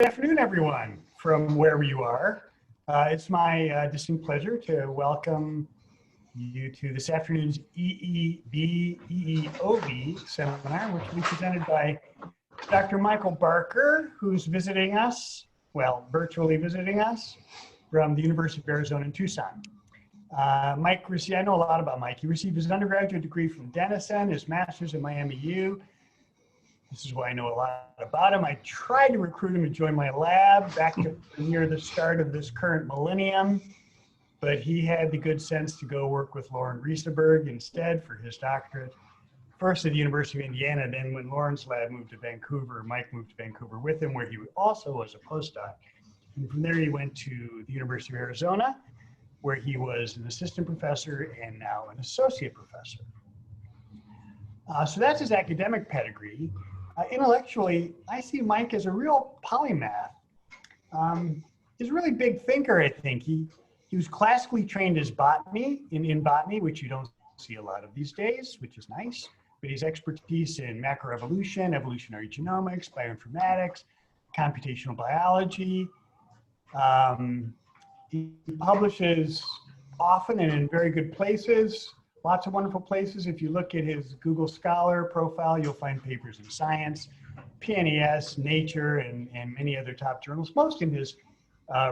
afternoon, everyone, from wherever you are. It's my distinct pleasure to welcome you to this afternoon's EEOB seminar, which will be presented by Dr. Michael Barker, who's visiting us, well, virtually visiting us from the University of Arizona in Tucson. Mike received, I know a lot about Mike. He received his undergraduate degree from Denison, his master's at Miami U. This is why I know a lot about him. I tried to recruit him to join my lab back near the start of this current millennium, but he had the good sense to go work with Lauren Rieseberg instead for his doctorate, first at the University of Indiana, then when Lauren's lab moved to Vancouver, Mike moved to Vancouver with him, where he also was a postdoc. And from there he went to the University of Arizona, where he was an assistant professor and now an associate professor. So that's his academic pedigree. Intellectually, I see Mike as a real polymath. He's a really big thinker, I think. He was classically trained as botany, in botany, which you don't see a lot of these days, which is nice. But his expertise in macroevolution, evolutionary genomics, bioinformatics, computational biology. He publishes often and in very good places. Lots of wonderful places. If you look at his Google Scholar profile, you'll find papers in Science, PNAS, Nature, and many other top journals, most in his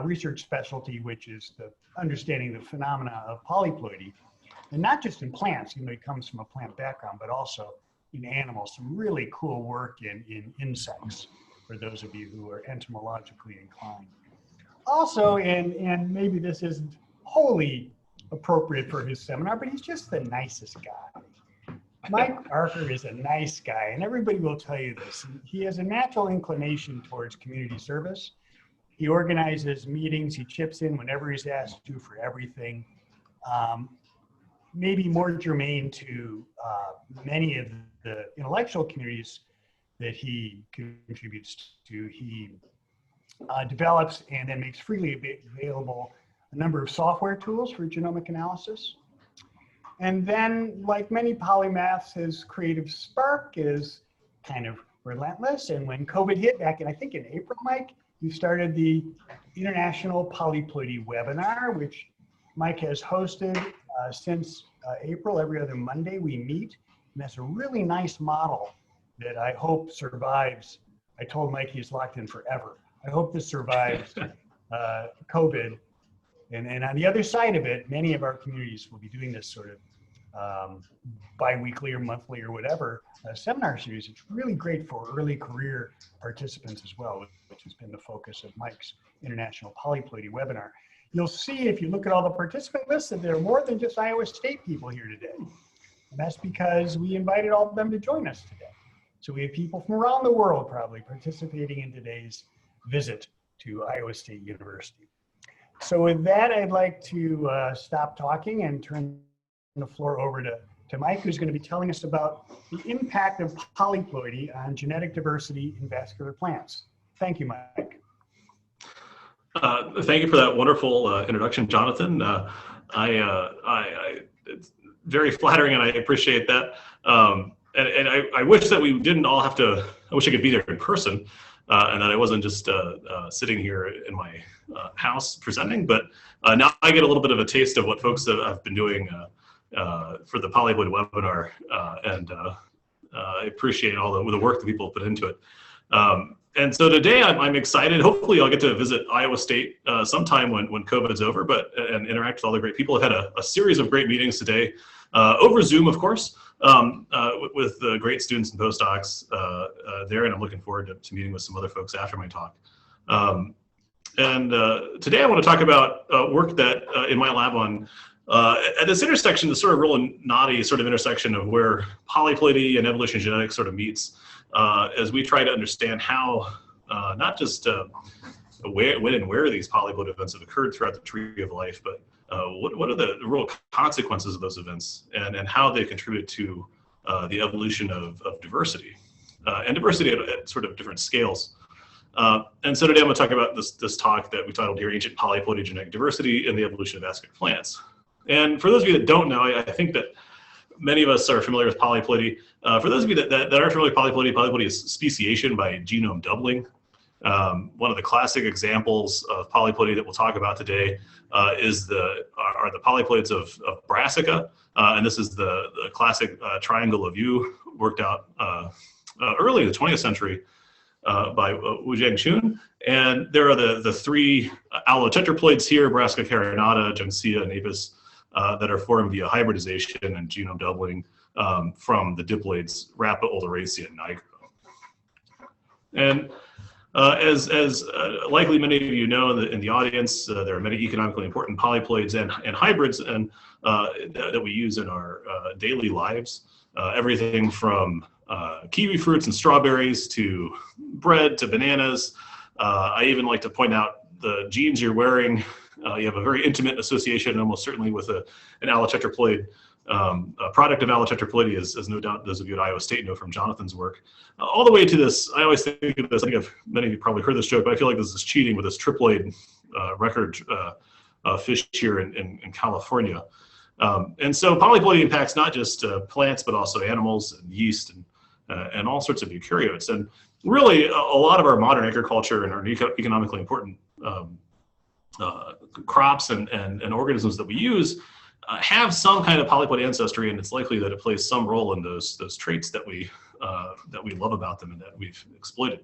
research specialty, which is the understanding the phenomena of polyploidy. And not just in plants, he comes from a plant background, but also in animals. Some really cool work in insects, for those of you who are entomologically inclined. Also, and maybe this isn't wholly appropriate for his seminar, but he's just the nicest guy. Mike Barker is a nice guy, and everybody will tell you this. He has a natural inclination towards community service. He organizes meetings, he chips in whenever he's asked to for everything. Maybe more germane to many of the intellectual communities that he contributes to. He develops and then makes freely available a number of software tools for genomic analysis. And then, like many polymaths, his creative spark is kind of relentless. And when COVID hit back in, I think in April, Mike, you started the International Polyploidy webinar, which Mike has hosted since April. Every other Monday we meet. And that's a really nice model that I hope survives. I told Mike he's locked in forever. I hope this survives COVID. And on the other side of it, many of our communities will be doing this sort of bi-weekly or monthly or whatever seminar series. It's really great for early career participants as well, which has been the focus of Mike's International Polyploidy webinar. You'll see if you look at all the participant lists that there are more than just Iowa State people here today. And that's because we invited all of them to join us today. So we have people from around the world probably participating in today's visit to Iowa State University. So with that, I'd like to stop talking and turn the floor over to Mike, who's going to be telling us about the impact of polyploidy on genetic diversity in vascular plants. Thank you, Mike. Thank you for that wonderful introduction, Jonathan. It's very flattering, and I appreciate that. And I wish that we didn't all have to, I wish I could be there in person. And that I wasn't just sitting here in my house presenting, but now I get a little bit of a taste of what folks have been doing for the Polyploid webinar, and I appreciate all the work that people put into it. And so today I'm excited. Hopefully I'll get to visit Iowa State sometime when COVID is over, and interact with all the great people. I've had a series of great meetings today, over Zoom, of course, with the great students and postdocs there, and I'm looking forward to meeting with some other folks after my talk. Today I want to talk about work that in my lab on at this intersection, the sort of real knotty sort of intersection of where polyploidy and evolution genetics sort of meets, as we try to understand how not just when and where these polyploid events have occurred throughout the tree of life, but what are the real consequences of those events, and how they contribute to the evolution of diversity, and diversity at sort of different scales. And so today I'm going to talk about this talk that we titled here, Ancient Polyploidy Genetic Diversity and the Evolution of Vascular Plants. And for those of you that don't know, I think that many of us are familiar with polyploidy. For those of you that aren't familiar with polyploidy, polyploidy is speciation by genome doubling. One of the classic examples of polyploidy that we'll talk about today are the polyploids of Brassica, and this is the classic triangle of view worked out early in the 20th century by Wu-Jiang-Chun. And there are the three allotetraploids here, Brassica carinata, Johnsia, and apis, that are formed via hybridization and genome doubling from the diploids rapa, oleracea, and nigro. And as likely many of you know in the audience, there are many economically important polyploids and hybrids that we use in our daily lives. Everything from kiwi fruits and strawberries to bread to bananas. I even like to point out the jeans you're wearing. You have a very intimate association, almost certainly, with an allotetraploid. A product of allotetraploidy, as no doubt those of you at Iowa State know from Jonathan's work. All the way to this, I always think of this, I think many of you probably heard this joke, but I feel like this is cheating with this triploid record fish here in California. And so polyploidy impacts not just plants, but also animals and yeast and all sorts of eukaryotes. And really, a lot of our modern agriculture and our economically important crops and organisms that we use have some kind of polyploid ancestry, and it's likely that it plays some role in those traits that we love about them and that we've exploited.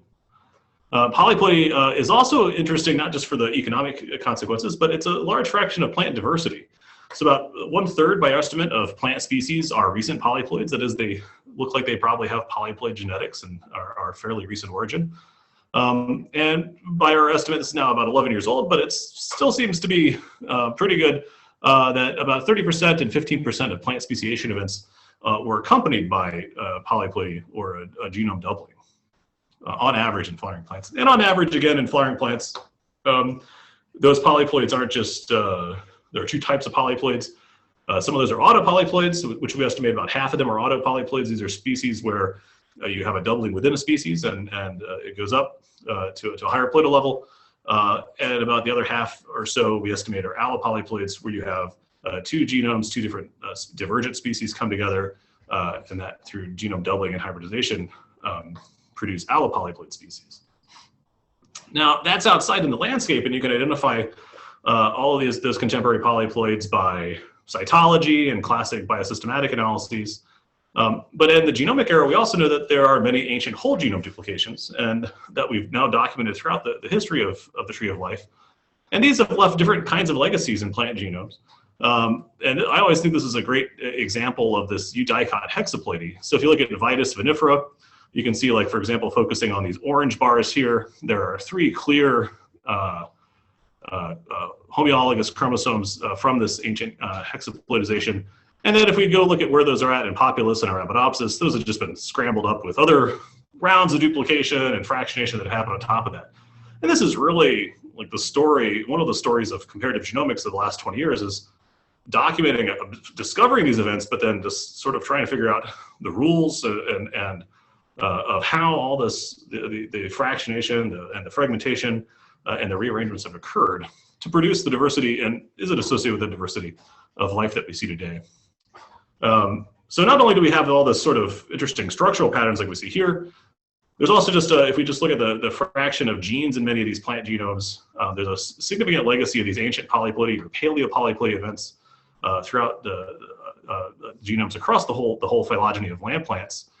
Polyploidy is also interesting not just for the economic consequences, but it's a large fraction of plant diversity. So about 1/3 by estimate of plant species are recent polyploids. That is, they look like they probably have polyploid genetics and are fairly recent origin. And by our estimate, this is now about 11 years old, but it still seems to be pretty good. That about 30% and 15% of plant speciation events were accompanied by polyploidy or a genome doubling, on average in flowering plants. And on average, again, in flowering plants, those polyploids aren't just, there are two types of polyploids. Some of those are autopolyploids, which we estimate about half of them are autopolyploids. These are species where you have a doubling within a species and it goes up to a higher ploidal level. And about the other half or so we estimate are allopolyploids, where you have two genomes, two different divergent species come together, and that through genome doubling and hybridization produce allopolyploid species. Now that's outside in the landscape, and you can identify all of those contemporary polyploids by cytology and classic biosystematic analyses. But in the genomic era, we also know that there are many ancient whole genome duplications, and that we've now documented throughout the history of the tree of life. And these have left different kinds of legacies in plant genomes. And I always think this is a great example of this eudicot hexaploidy. So if you look at Vitis vinifera, you can see, like, for example, focusing on these orange bars here, there are three clear homologous chromosomes from this ancient hexaploidization. And then if we go look at where those are at in Populus and Arabidopsis, those have just been scrambled up with other rounds of duplication and fractionation that happen on top of that. And this is really like the story, one of the stories of comparative genomics of the last 20 years is documenting, discovering these events, but then just sort of trying to figure out the rules and of how all this, the fractionation and the fragmentation and the rearrangements have occurred to produce the diversity, and is it associated with the diversity of life that we see today. So not only do we have all this sort of interesting structural patterns like we see here, there's also just, if we just look at the fraction of genes in many of these plant genomes, there's a significant legacy of these ancient polyploidy or paleopolyploidy events throughout the genomes across the whole phylogeny of land plants.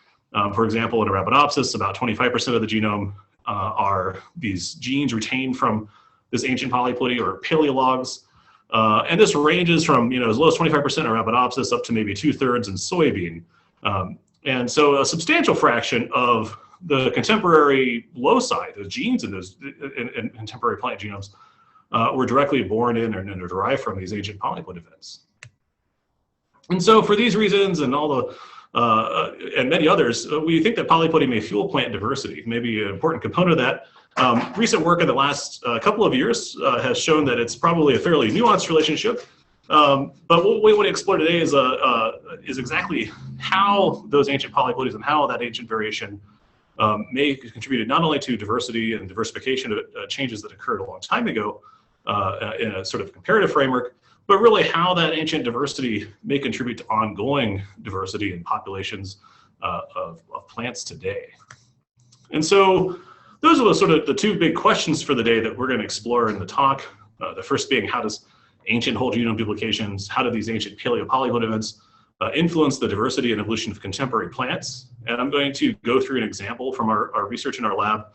For example, in Arabidopsis, about 25% of the genome are these genes retained from this ancient polyploidy or paleologs. And this ranges from, as low as 25% in Arabidopsis up to maybe 2/3 in soybean. And so a substantial fraction of the contemporary loci, the genes in those in contemporary plant genomes, were directly born in and are derived from these ancient polyploid events. And so for these reasons and all the and many others, we think that polyploidy may fuel plant diversity. Maybe an important component of that. Recent work in the last couple of years has shown that it's probably a fairly nuanced relationship. But what we want to explore today is exactly how those ancient polyploidies and how that ancient variation may contribute not only to diversity and diversification changes that occurred a long time ago in a sort of comparative framework, but really how that ancient diversity may contribute to ongoing diversity in populations of plants today. And so those are the sort of the two big questions for the day that we're going to explore in the talk. The first being, how does ancient whole genome duplications, how do these ancient Paleopolyploid events influence the diversity and evolution of contemporary plants? And I'm going to go through an example from our research in our lab,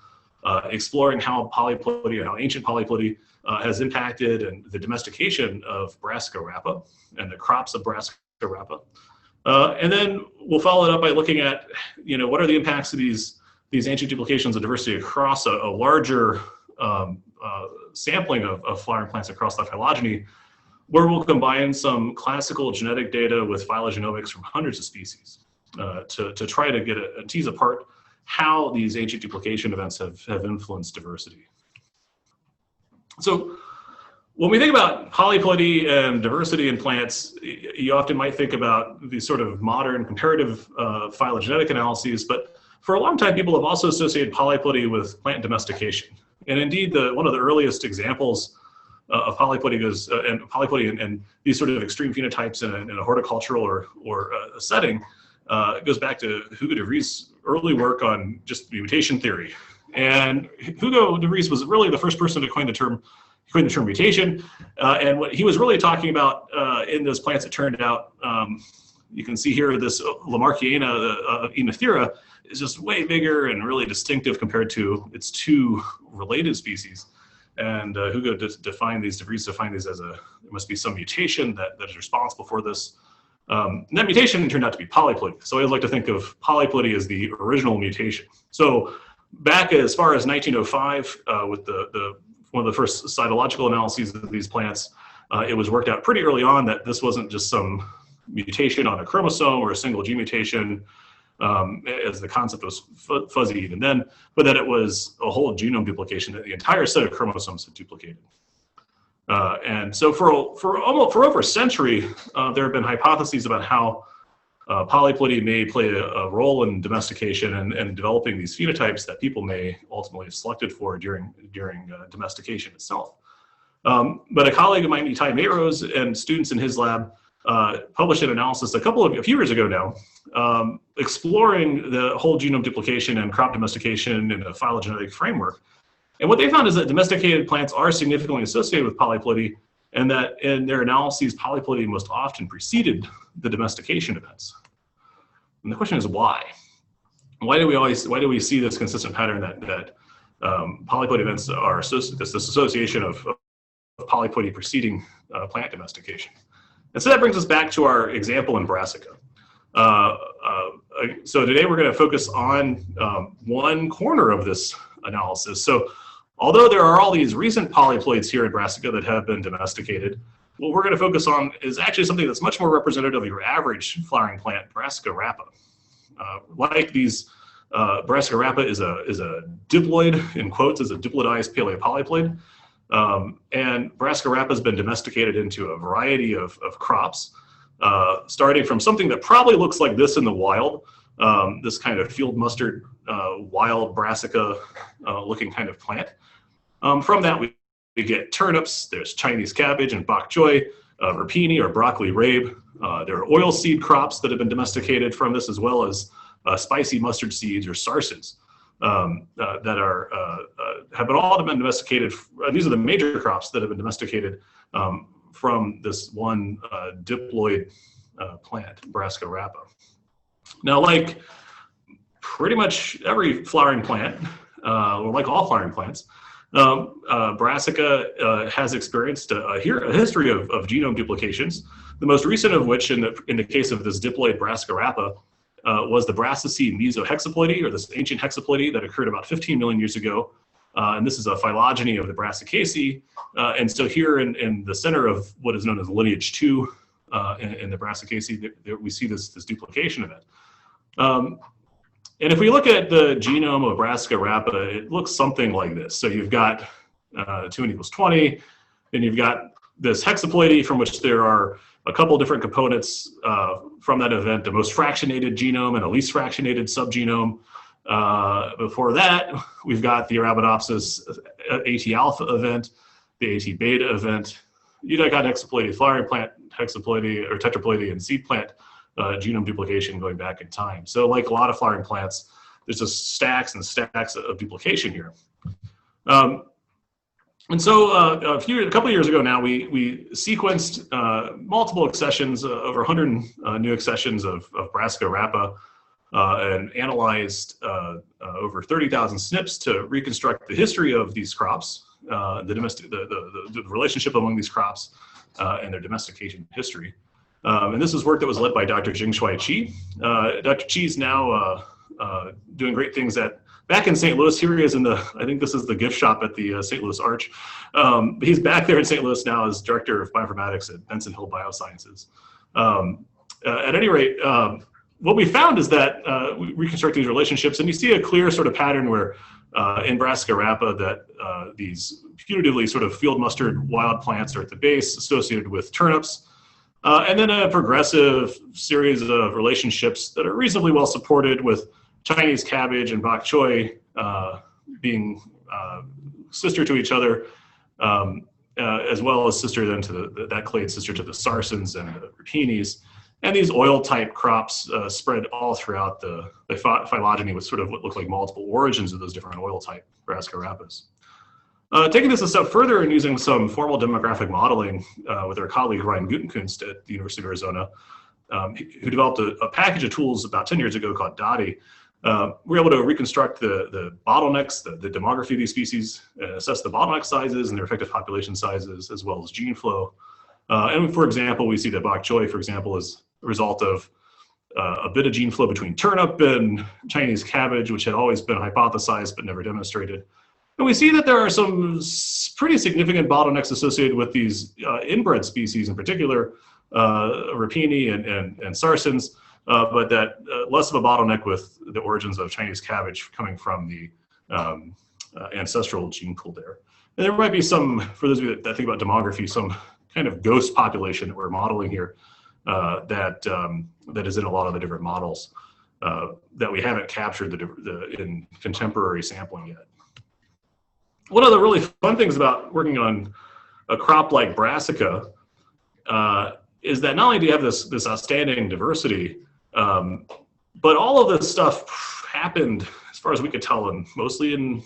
exploring how Polyploidy, how ancient Polyploidy has impacted and the domestication of Brassica rapa and the crops of Brassica rapa. And then we'll follow it up by looking at, what are the impacts of these ancient duplications of diversity across a larger sampling of flowering plants across the phylogeny, where we'll combine some classical genetic data with phylogenomics from hundreds of species to try to tease apart how these ancient duplication events have influenced diversity. So when we think about polyploidy and diversity in plants, you often might think about these sort of modern comparative phylogenetic analyses, but for a long time, people have also associated polyploidy with plant domestication. And indeed, one of the earliest examples of polyploidy and these sort of extreme phenotypes in a horticultural or a setting goes back to Hugo de Vries' early work on just mutation theory. And Hugo de Vries was really the first person to coin the term mutation. And what he was really talking about in those plants, it turned out, you can see here this Lamarckiana Enothera is just way bigger and really distinctive compared to its two related species. And Hugo defined these, de Vries defined these as there must be some mutation that is responsible for this. And that mutation turned out to be polyploidy. So I like to think of polyploidy as the original mutation. So back as far as 1905, with one of the first cytological analyses of these plants, it was worked out pretty early on that this wasn't just some mutation on a chromosome or a single gene mutation, as the concept was fuzzy even then, but that it was a whole genome duplication, that the entire set of chromosomes had duplicated. And so for over a century, there have been hypotheses about how polyploidy may play a role in domestication and developing these phenotypes that people may ultimately have selected for during domestication itself. But a colleague of mine, Itai Mayros, and students in his lab published an analysis a few years ago now, exploring the whole genome duplication and crop domestication in a phylogenetic framework. And what they found is that domesticated plants are significantly associated with polyploidy, and that in their analyses, polyploidy most often preceded the domestication events. And the question is why? Why do we see this consistent pattern that polyploidy events are this association of polyploidy preceding plant domestication? And so that brings us back to our example in Brassica. So today we're going to focus on one corner of this analysis. So although there are all these recent polyploids here in Brassica that have been domesticated, what we're going to focus on is actually something that's much more representative of your average flowering plant, Brassica rapa. Like these, Brassica rapa is a diploid, in quotes, is a diploidized paleopolyploid. And Brassica rapa has been domesticated into a variety of crops, starting from something that probably looks like this in the wild, this kind of field mustard, wild Brassica looking kind of plant. From that, we get turnips, there's Chinese cabbage and bok choy, rapini or broccoli rabe. There are oilseed crops that have been domesticated from this, as well as spicy mustard seeds or sarses that have all been domesticated. These are the major crops that have been domesticated from this one diploid plant, Brassica rapa. Now, like pretty much every flowering plant, or like all flowering plants, Brassica has experienced a history of genome duplications. The most recent of which, in the case of this diploid Brassica rapa, was the Brassicae mesohexaploidy, or this ancient hexaploidy that occurred about 15 million years ago. And this is a phylogeny of the Brassicaceae. And so here in the center of what is known as lineage 2 in the Brassicaceae, we see this duplication event. And if we look at the genome of Brassica rapa, it looks something like this. So you've got 2n equals 20, and you've got this hexaploidy from which there are a couple different components from that event, the most fractionated genome and a least fractionated subgenome. Before that, we've got the Arabidopsis AT alpha event, the AT beta event. You got hexaploidy flowering plant, hexaploidy or tetraploidy and seed plant genome duplication going back in time. So like a lot of flowering plants, there's just stacks and stacks of duplication here. And so a couple of years ago now, we sequenced multiple accessions, over 100 new accessions of Brassica rapa, and analyzed over 30,000 SNPs to reconstruct the history of these crops, the relationship among these crops, and their domestication history. And this is work that was led by Dr. Jingshui Qi. Dr. Qi is now doing great things back in St. Louis. Here he is I think this is the gift shop at the St. Louis Arch. He's back there in St. Louis now as Director of Bioinformatics at Benson Hill Biosciences. At any rate, what we found is that we reconstruct these relationships, and you see a clear sort of pattern where in Brassica rapa that these putatively sort of field mustard wild plants are at the base associated with turnips, and then a progressive series of relationships that are reasonably well supported with Chinese cabbage and bok choy being sister to each other, as well as sister then to that clade sister to the saracens and the rapinis. And these oil-type crops spread all throughout the phylogeny with sort of what look like multiple origins of those different oil-type Brassica rapas. Taking this a step further and using some formal demographic modeling with our colleague Ryan Gutenkunst at the University of Arizona, who developed a package of tools about 10 years ago called DOTI, we're able to reconstruct the bottlenecks, the demography of these species, assess the bottleneck sizes and their effective population sizes, as well as gene flow. And for example, we see that bok choy, for example, is a result of a bit of gene flow between turnip and Chinese cabbage, which had always been hypothesized but never demonstrated. And we see that there are some pretty significant bottlenecks associated with these inbred species, in particular, rapini and saracens, but that less of a bottleneck with the origins of Chinese cabbage coming from the ancestral gene pool there. And there might be some, for those of you that think about demography, some kind of ghost population that we're modeling here that is in a lot of the different models that we haven't captured in contemporary sampling yet. One of the really fun things about working on a crop like Brassica is that not only do you have this outstanding diversity, but all of this stuff happened, as far as we could tell, and mostly in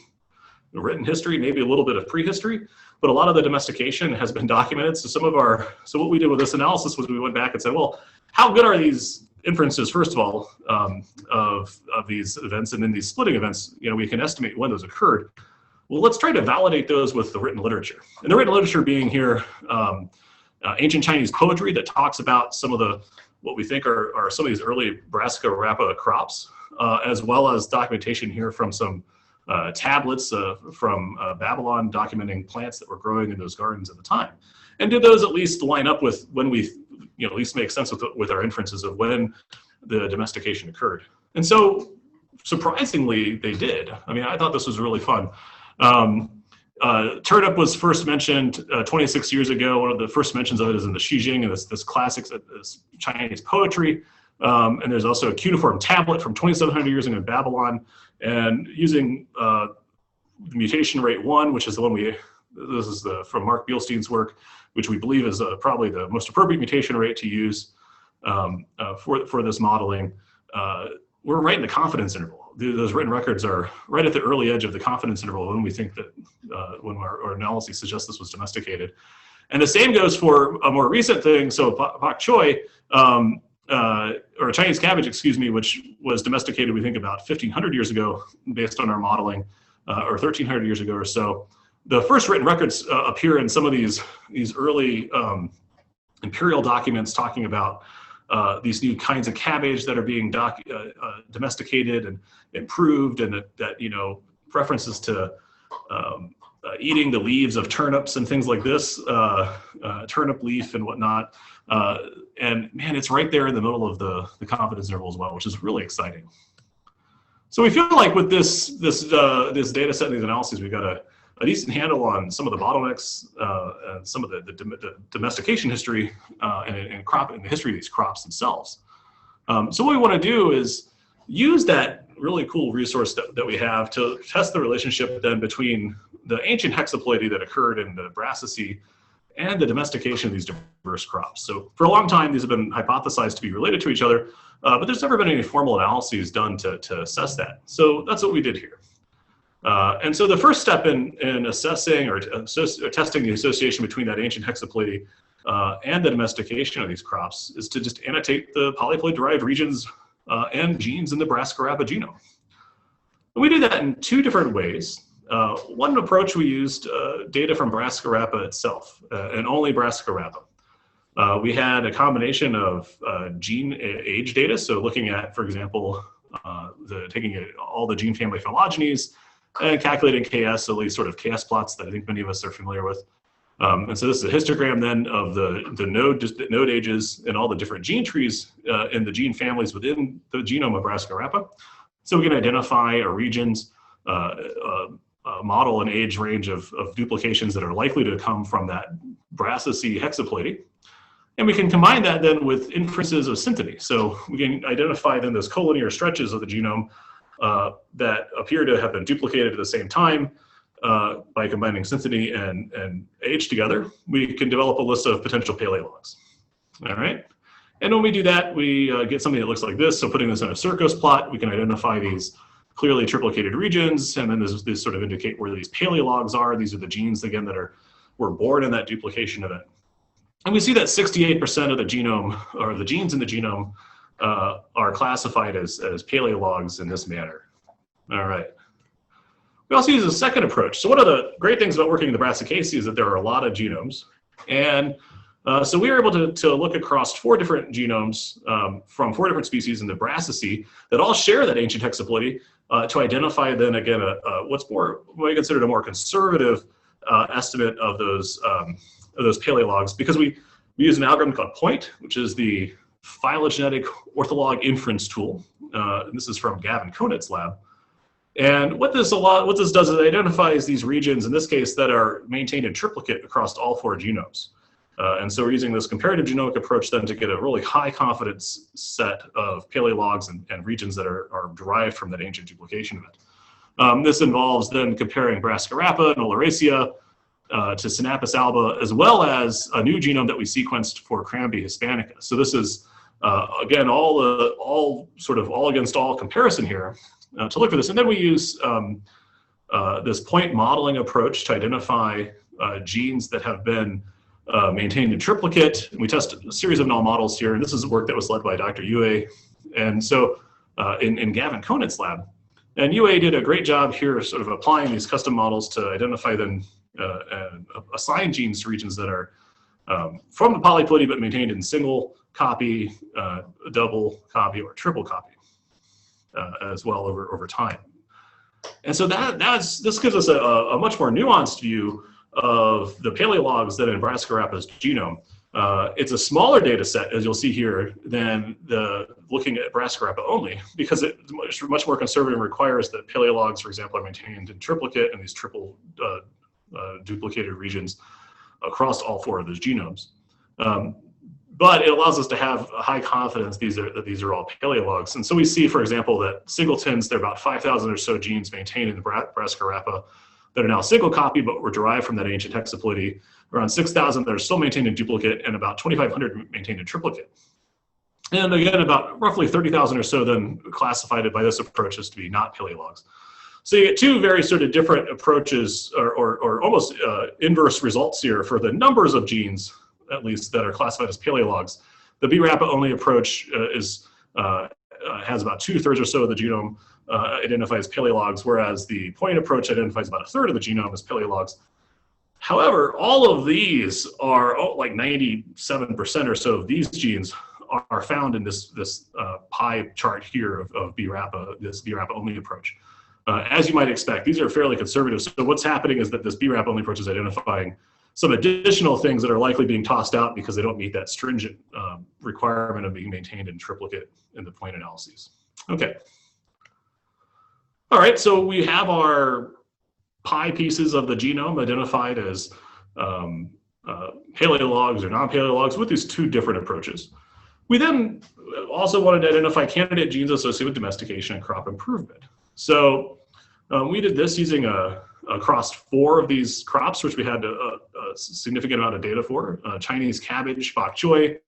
written history, maybe a little bit of prehistory, but a lot of the domestication has been documented. So what we did with this analysis was we went back and said, well, how good are these inferences, first of all, of these events, and then these splitting events, we can estimate when those occurred. Well, let's try to validate those with the written literature. And the written literature being here, ancient Chinese poetry that talks about some of what we think are some of these early Brassica rapa crops, as well as documentation here from some tablets from Babylon documenting plants that were growing in those gardens at the time. And did those at least line up with when we, at least make sense with our inferences of when the domestication occurred? And so surprisingly, they did. I mean, I thought this was really fun. Turnip was first mentioned 26 years ago. One of the first mentions of it is in the Xijing, and this classic this Chinese poetry. And there's also a cuneiform tablet from 2,700 years ago in Babylon. And using the mutation rate 1, which is the one this is from Mark Bielstein's work, which we believe is probably the most appropriate mutation rate to use for this modeling. We're right in the confidence interval. Those written records are right at the early edge of the confidence interval when we think that, when our analysis suggests this was domesticated. And the same goes for a more recent thing. So bok choy, or Chinese cabbage, excuse me, which was domesticated, we think, about 1,500 years ago, based on our modeling, or 1,300 years ago or so. The first written records appear in some of these early imperial documents talking about these new kinds of cabbage that are being domesticated and improved, and that references to eating the leaves of turnips and things like this, turnip leaf and whatnot. And man, it's right there in the middle of the confidence interval as well, which is really exciting. So we feel like with this data set and these analyses, we've got a decent handle on some of the bottlenecks, and some of the domestication history, and the history of these crops themselves. So what we want to do is use that really cool resource that we have to test the relationship then between the ancient hexaploidy that occurred in the Brassicae and the domestication of these diverse crops. So for a long time, these have been hypothesized to be related to each other, but there's never been any formal analyses done to assess that. So that's what we did here. And so the first step in assessing or testing the association between that ancient hexaploidy and the domestication of these crops is to just annotate the polyploid-derived regions and genes in the Brassica rapa genome. And we did that in two different ways. One approach, we used data from Brassica rapa itself, and only Brassica rapa. We had a combination of gene age data, so looking at, for example, taking all the gene family phylogenies and calculating KS, so these sort of KS plots that I think many of us are familiar with. And so this is a histogram then of the node ages and all the different gene trees in the gene families within the genome of Brassica rapa. So we can identify a region's model and age range of duplications that are likely to come from that Brassicae hexaploidy. And we can combine that then with inferences of synteny. So we can identify then those collinear stretches of the genome that appear to have been duplicated at the same time by combining synteny and age together. We can develop a list of potential paleologs. All right. And when we do that, we get something that looks like this. So putting this in a Circos plot, we can identify these clearly triplicated regions, and then this sort of indicate where these paleologs are. These are the genes, again, that were born in that duplication event. And we see that 68% of the genome, or the genes in the genome, are classified as paleologs in this manner. All right. We also use a second approach. So one of the great things about working in the Brassicaceae is that there are a lot of genomes. And so we were able to look across 4 different genomes from 4 different species in the Brassicae that all share that ancient hexaploidy to identify then again what's what we considered a more conservative estimate of those paleologs, because we use an algorithm called POINT, which is the phylogenetic ortholog inference tool. This is from Gavin Koenig's lab. And what this does is it identifies these regions, in this case, that are maintained in triplicate across all 4 genomes. And so we're using this comparative genomic approach then to get a really high confidence set of paleologs and regions that are derived from that ancient duplication event. This involves then comparing Brassica rapa and Oleracea to Sinapis alba, as well as a new genome that we sequenced for Cranby hispanica. So this is, again, all against all comparison here to look for this. And then we use this point modeling approach to identify genes that have been maintained in triplicate. And we tested a series of null models here, and this is work that was led by Dr. Yue. And so in Gavin Koenig's lab. And Yue did a great job here sort of applying these custom models to identify then and assign genes to regions that are from the polyploidy but maintained in single copy, double copy, or triple copy as well over time. And so this gives us a much more nuanced view of the paleologs that in Brassica rapa's genome. It's a smaller data set, as you'll see here, than looking at Brassica rapa only, because it much more conservative and requires that paleologs, for example, are maintained in triplicate and these triple duplicated regions across all 4 of those genomes. But it allows us to have a high confidence that these are all paleologs. And so we see, for example, that singletons, there are about 5,000 or so genes maintained in the Brassica rapa that are now single copy, but were derived from that ancient hexaploidy. Around 6,000 that are still maintained in duplicate, and about 2,500 maintained in triplicate. And again, about roughly 30,000 or so then classified by this approach as to be not paleologs. So you get 2 very sort of different approaches, or almost inverse results here for the numbers of genes, at least, that are classified as paleologs. The B-RAPA only approach has about 2/3 or so of the genome identified as paleologs, whereas the POINT approach identifies about 1/3 of the genome as paleologs. However, all of these are, like 97% or so of these genes are found in this pie chart here of B-RAPA, this B-RAPA only approach. As you might expect, these are fairly conservative. So what's happening is that this B-RAPA only approach is identifying some additional things that are likely being tossed out because they don't meet that stringent requirement of being maintained in triplicate in the POINT analyses. Okay. All right, so we have our pie pieces of the genome identified as paleologs or non-paleologs with these 2 different approaches. We then also wanted to identify candidate genes associated with domestication and crop improvement. So we did this using across 4 of these crops, which we had a significant amount of data for. Chinese cabbage, bok choy,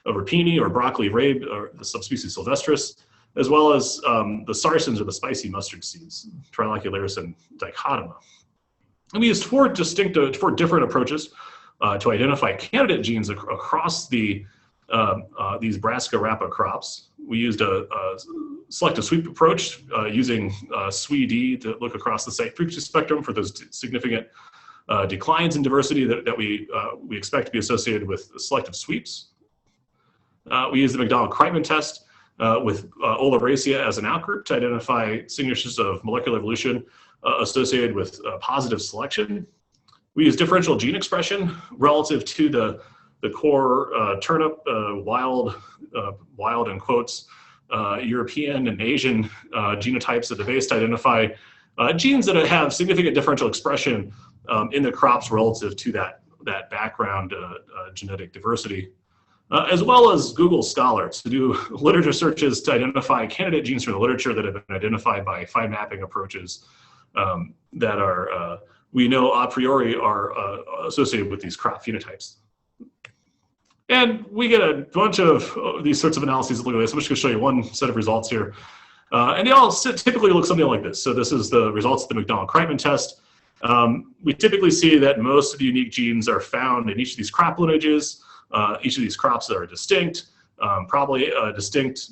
rapini or broccoli rabe, or the subspecies sylvestris, as well as the saracens or the spicy mustard seeds, Trilocularis and dichotoma. And we used four different approaches to identify candidate genes across these Brassica rapa crops. We used a selective sweep approach using SWE-D to look across the site frequency spectrum for those significant declines in diversity that we expect to be associated with selective sweeps. We used the McDonald-Kreitman test with Oleracea as an outgroup to identify signatures of molecular evolution associated with positive selection. We used differential gene expression relative to the core turnip, wild in quotes, European and Asian genotypes at the base to identify genes that have significant differential expression in the crops relative to that background genetic diversity. As well as Google Scholar to do literature searches to identify candidate genes from the literature that have been identified by fine mapping approaches that are, we know a priori are associated with these crop phenotypes. And we get a bunch of these sorts of analyses that look at this. I'm just going to show you one set of results here. And they all typically look something like this. So this is the results of the McDonald-Kreitman test. We typically see that most of the unique genes are found in each of these crop lineages. Each of these crops that are distinct, probably a distinct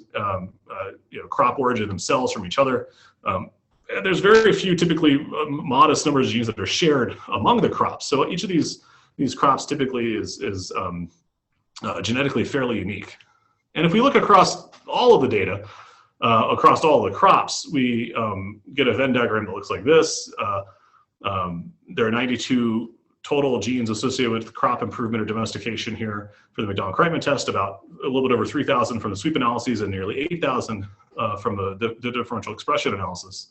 crop origin themselves from each other. And there's very few, typically modest numbers of genes that are shared among the crops. So each of these crops typically is genetically fairly unique. And if we look across all of the data, across all of the crops, we get a Venn diagram that looks like this. There are 92 total genes associated with crop improvement or domestication here for the McDonald-Kreitman test, about a little bit over 3,000 from the sweep analyses and nearly 8,000 from the differential expression analysis.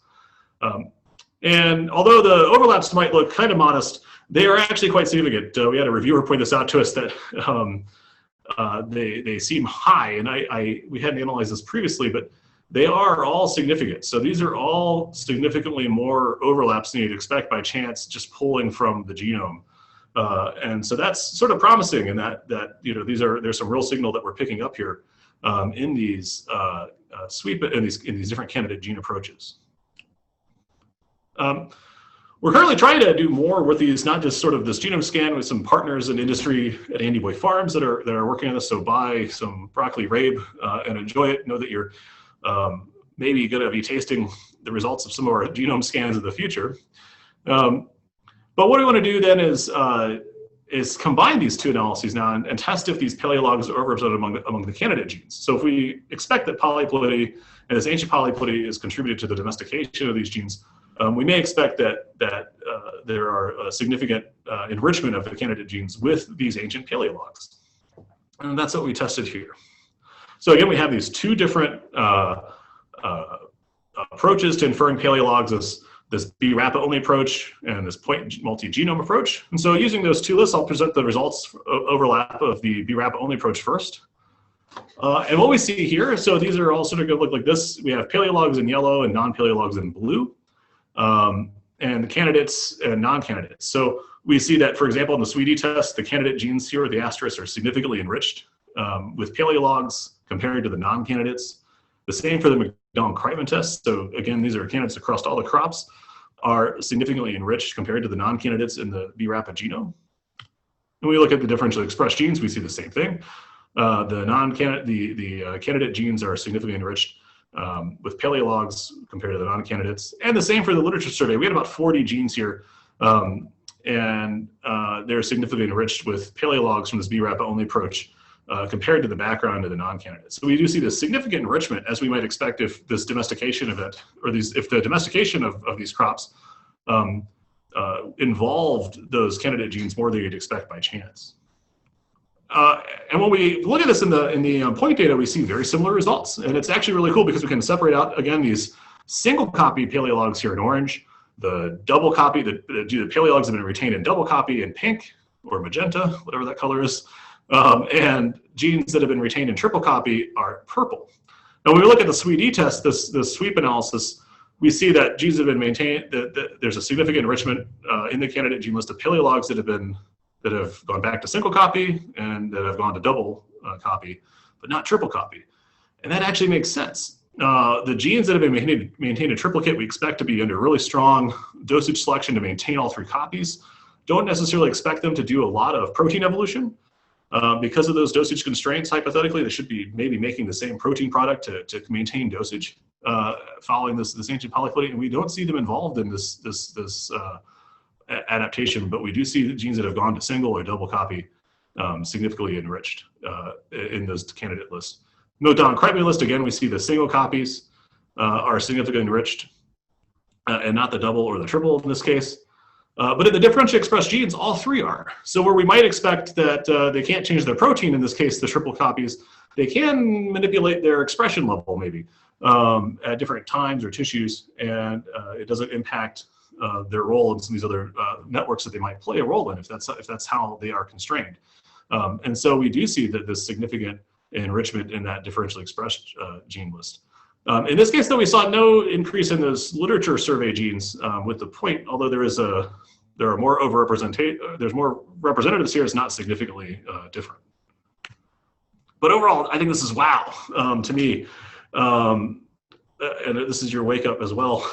And although the overlaps might look kind of modest, they are actually quite significant. We had a reviewer point this out to us that they seem high, and we hadn't analyzed this previously, but they are all significant. So these are all significantly more overlaps than you'd expect by chance just pulling from the genome. And so that's sort of promising in that there's some real signal that we're picking up here in these in these different candidate gene approaches. We're currently trying to do more with these, not just sort of this genome scan with some partners in industry at Andy Boy Farms that are working on this. So buy some broccoli rabe and enjoy it. Know that you're maybe going to be tasting the results of some of our genome scans in the future. But what we want to do then is combine these two analyses now and test if these paleologs are overrepresented among the candidate genes. So if we expect that polyploidy and this ancient polyploidy is contributed to the domestication of these genes, we may expect that there are a significant enrichment of the candidate genes with these ancient paleologs. And that's what we tested here. So again, we have these two different approaches to inferring paleologs, this BRAPA only approach and this point multi-genome approach. And so using those two lists, I'll present the results overlap of the BRAPA only approach first. And what we see here, so these are all sort of going to look like this. We have paleologs in yellow and non-paleologs in blue, and the candidates and non-candidates. So we see that, for example, in the SWE-D test, the candidate genes here, the asterisks, are significantly enriched with paleologs compared to the non-candidates. The same for the McDonald-Kreitman test. So again, these are candidates across all the crops, are significantly enriched compared to the non-candidates in the BRAPA genome. And we look at the differentially expressed genes, we see the same thing. The candidate genes are significantly enriched with paleologs compared to the non-candidates. And the same for the literature survey. We had about 40 genes here, and they're significantly enriched with paleologs from this BRAPA only approach compared to the background of the non-candidates. So we do see this significant enrichment, as we might expect if this domestication event, or if the domestication of these crops involved those candidate genes more than you'd expect by chance. And when we look at this in the point data, we see very similar results. And it's actually really cool because we can separate out, again, these single copy paleologs here in orange, the double copy, the paleologs have been retained in double copy in pink or magenta, whatever that color is. And genes that have been retained in triple copy are purple. Now, when we look at the SWE-D test, this sweep analysis, we see that genes have been maintained, that there's a significant enrichment in the candidate gene list of paleologs that have been that have gone back to single copy and that have gone to double copy, but not triple copy. And that actually makes sense. The genes that have been maintained in triplicate, we expect to be under really strong dosage selection to maintain all 3 copies. Don't necessarily expect them to do a lot of protein evolution. Because of those dosage constraints, hypothetically, they should be maybe making the same protein product to maintain dosage following this ancient polyploidy. And we don't see them involved in this adaptation, but we do see genes that have gone to single or double copy significantly enriched in those candidate lists. Note down criteria list, again, we see the single copies are significantly enriched and not the double or the triple in this case. But in the differentially expressed genes, all 3 are. So where we might expect that they can't change their protein, in this case, the triple copies, they can manipulate their expression level maybe at different times or tissues, and it doesn't impact their role in some of these other networks that they might play a role in if that's how they are constrained. And so we do see that this significant enrichment in that differentially expressed gene list. In this case, though, we saw no increase in those literature survey genes with the point, although there are more there's more representatives here, it's not significantly different. But overall, I think this is wow to me. And this is your wake up as well,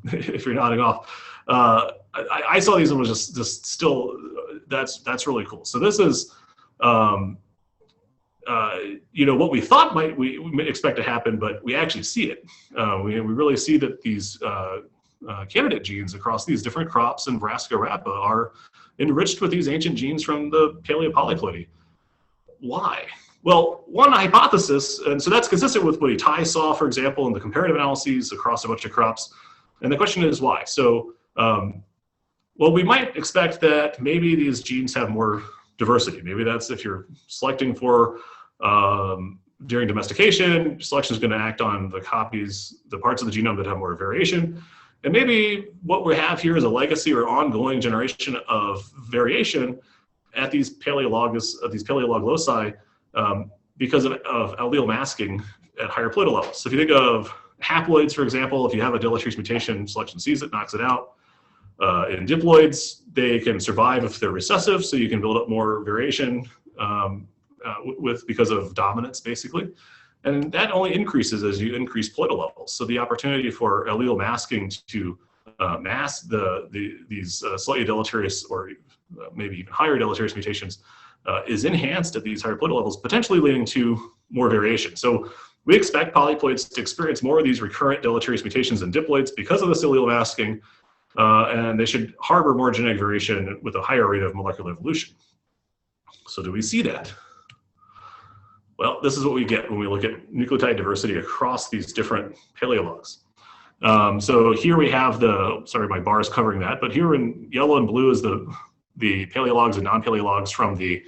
if you're nodding off. I saw these and was just still, that's really cool. So this is, what we thought we might expect to happen, but we actually see it. We really see that these candidate genes across these different crops and Brassica rapa are enriched with these ancient genes from the Paleopolyploidy. Why? Well, one hypothesis, and so that's consistent with what Tai saw, for example, in the comparative analyses across a bunch of crops. And the question is why? So, well, we might expect that maybe these genes have more diversity. Maybe that's if you're selecting for during domestication, selection is going to act on the copies, the parts of the genome that have more variation. And maybe what we have here is a legacy or ongoing generation of variation at these paleolog loci because of allele masking at higher ploidal levels. So if you think of haploids, for example, if you have a deleterious mutation, selection sees it, knocks it out. In diploids, they can survive if they're recessive, so you can build up more variation because of dominance, basically. And that only increases as you increase ploidal levels. So the opportunity for allele masking to mask these slightly deleterious or maybe even higher deleterious mutations is enhanced at these higher ploidal levels, potentially leading to more variation. So we expect polyploids to experience more of these recurrent deleterious mutations in diploids because of this allele masking, and they should harbor more genetic variation with a higher rate of molecular evolution. So do we see that? Well, this is what we get when we look at nucleotide diversity across these different paleologs. So here we have sorry, my bar is covering that, but here in yellow and blue is the paleologs and non-paleologs from the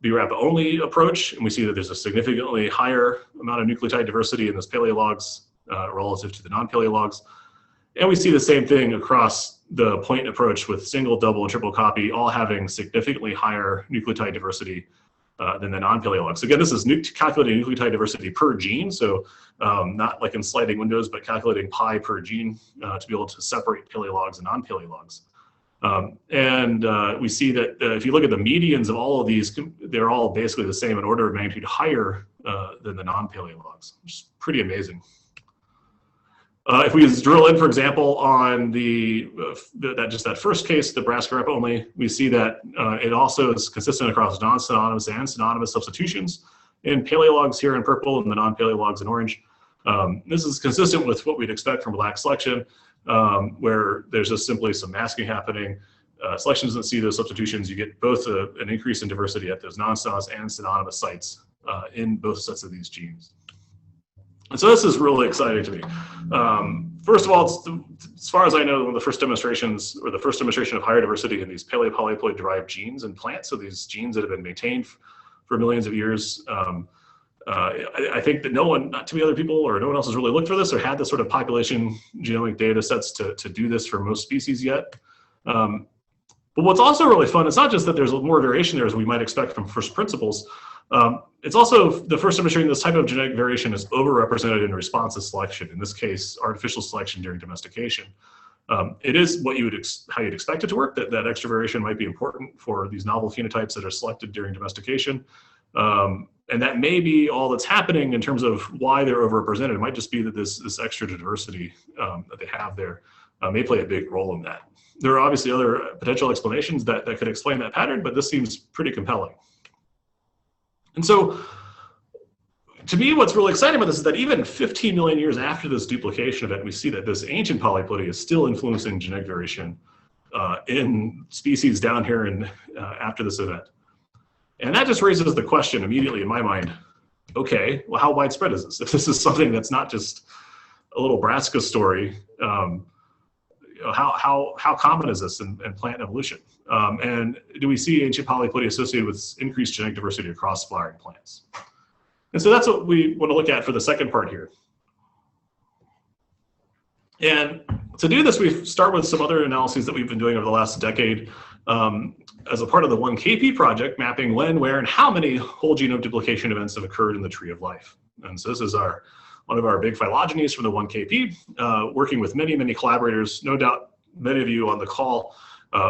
BRAP only approach, and we see that there's a significantly higher amount of nucleotide diversity in those paleologs relative to the non-paleologs. And we see the same thing across the point approach with single, double, and triple copy, all having significantly higher nucleotide diversity than the non-paleologs. Again, this is calculating nucleotide diversity per gene, so not like in sliding windows, but calculating pi per gene to be able to separate paleologs and non-paleologs. We see that if you look at the medians of all of these, they're all basically the same, an order of magnitude higher than the non-paleologs, which is pretty amazing. If we just drill in, for example, on that first case, the Brassica rapa only, we see that it also is consistent across non-synonymous and synonymous substitutions in paleologs here in purple and the non-paleologs in orange. This is consistent with what we'd expect from black selection, where there's just simply some masking happening. Selection doesn't see those substitutions. You get both an increase in diversity at those non-synonymous and synonymous sites in both sets of these genes. And so this is really exciting to me. First of all, as far as I know, one of the first demonstrations, or the first demonstration of higher diversity in these Paleopolyploid derived genes in plants, so these genes that have been maintained for millions of years. I think that not too many other people or no one else has really looked for this or had this sort of population genomic data sets to do this for most species yet. But what's also really fun, it's not just that there's more variation there as we might expect from first principles. It's also the first demonstrating this type of genetic variation is overrepresented in response to selection, in this case, artificial selection during domestication. It is what you would how you'd expect it to work, that extra variation might be important for these novel phenotypes that are selected during domestication. And that may be all that's happening in terms of why they're overrepresented. It might just be that this extra diversity that they have there may play a big role in that. There are obviously other potential explanations that could explain that pattern, but this seems pretty compelling. And so, to me, what's really exciting about this is that even 15 million years after this duplication event, we see that this ancient polyploidy is still influencing genetic variation in species down here and after this event. And that just raises the question immediately in my mind, okay, well, how widespread is this? If this is something that's not just a little Brassica story, how common is this in plant evolution? And do we see ancient polyploidy associated with increased genetic diversity across flowering plants? And so that's what we want to look at for the second part here. And to do this, we start with some other analyses that we've been doing over the last decade as a part of the 1KP project, mapping when, where, and how many whole genome duplication events have occurred in the tree of life. And so this is one of our big phylogenies from the 1KP, working with many, many collaborators. No doubt many of you on the call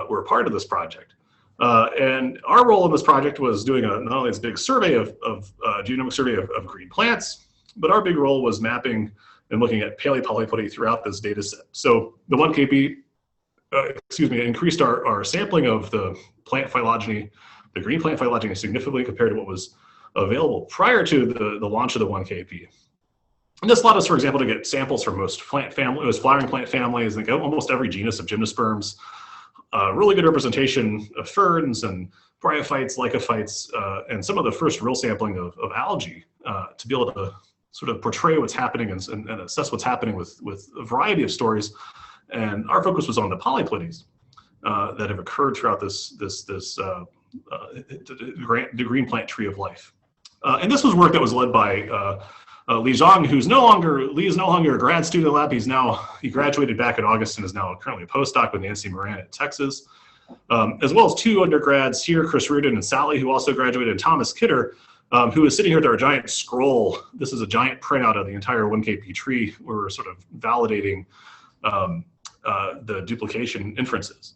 were a part of this project. And our role in this project was doing not only this big survey genomic survey of green plants, but our big role was mapping and looking at Paleopolyploidy throughout this data set. So the 1KP, increased our sampling of the plant phylogeny, the green plant phylogeny, significantly compared to what was available prior to the launch of the 1KP. And this allowed us, for example, to get samples from most flowering plant families, like almost every genus of gymnosperms, really good representation of ferns and bryophytes, lycophytes, and some of the first real sampling of algae to be able to sort of portray what's happening and assess what's happening with a variety of stories. And our focus was on the polyploidies that have occurred throughout the green plant tree of life. And this was work that was led by Li Zhang, Lee is no longer a grad student at the lab. He graduated back in August and is now currently a postdoc with Nancy Moran at Texas, as well as two undergrads here, Chris Reardon and Sally, who also graduated, and Thomas Kidder, who is sitting here with our giant scroll. This is a giant printout of the entire 1KP tree where we're sort of validating the duplication inferences.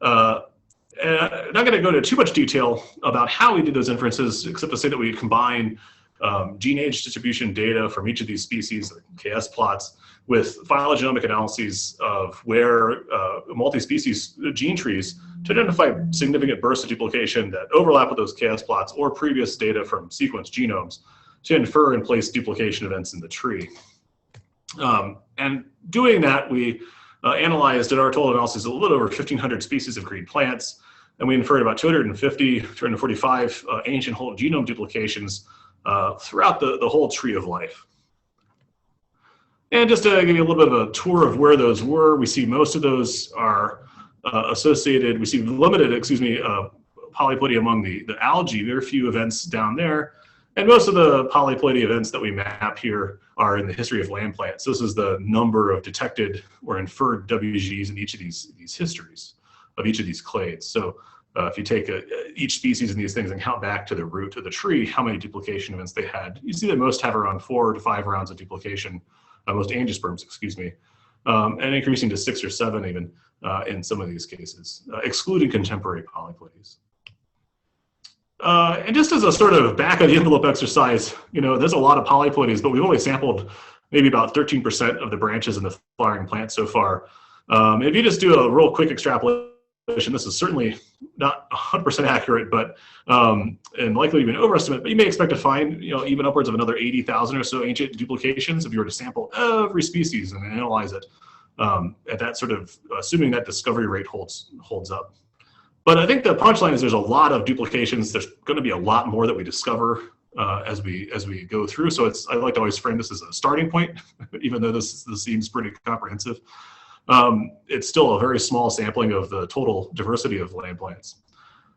And I'm not going to go into too much detail about how we did those inferences, except to say that we combine gene age distribution data from each of these species, like KS plots, with phylogenomic analyses of where multi-species gene trees to identify significant bursts of duplication that overlap with those KS plots or previous data from sequenced genomes to infer and place duplication events in the tree. And doing that, we analyzed in our total analysis a little over 1,500 species of green plants, and we inferred about 245 ancient whole genome duplications throughout the whole tree of life. And just to give you a little bit of a tour of where those were, we see most of those are associated, we see limited, polyploidy among the algae, very few events down there. And most of the polyploidy events that we map here are in the history of land plants. This is the number of detected or inferred WGDs in each of these histories of each of these clades. So if you take each species in these things and count back to the root of the tree, how many duplication events they had, you see that most have around 4 to 5 rounds of duplication, most angiosperms, and increasing to 6 or 7 even in some of these cases, excluding contemporary polyploidies. And just as a sort of back of the envelope exercise, there's a lot of polyploidies, but we've only sampled maybe about 13% of the branches in the flowering plant so far. If you just do a real quick extrapolation, this is certainly not 100% accurate, but and likely even overestimate, but you may expect to find even upwards of another 80,000 or so ancient duplications if you were to sample every species and analyze it at that sort of, assuming that discovery rate holds up. But I think the punchline is there's a lot of duplications. There's going to be a lot more that we discover as we go through. So I like to always frame this as a starting point, even though this seems pretty comprehensive. It's still a very small sampling of the total diversity of land plants.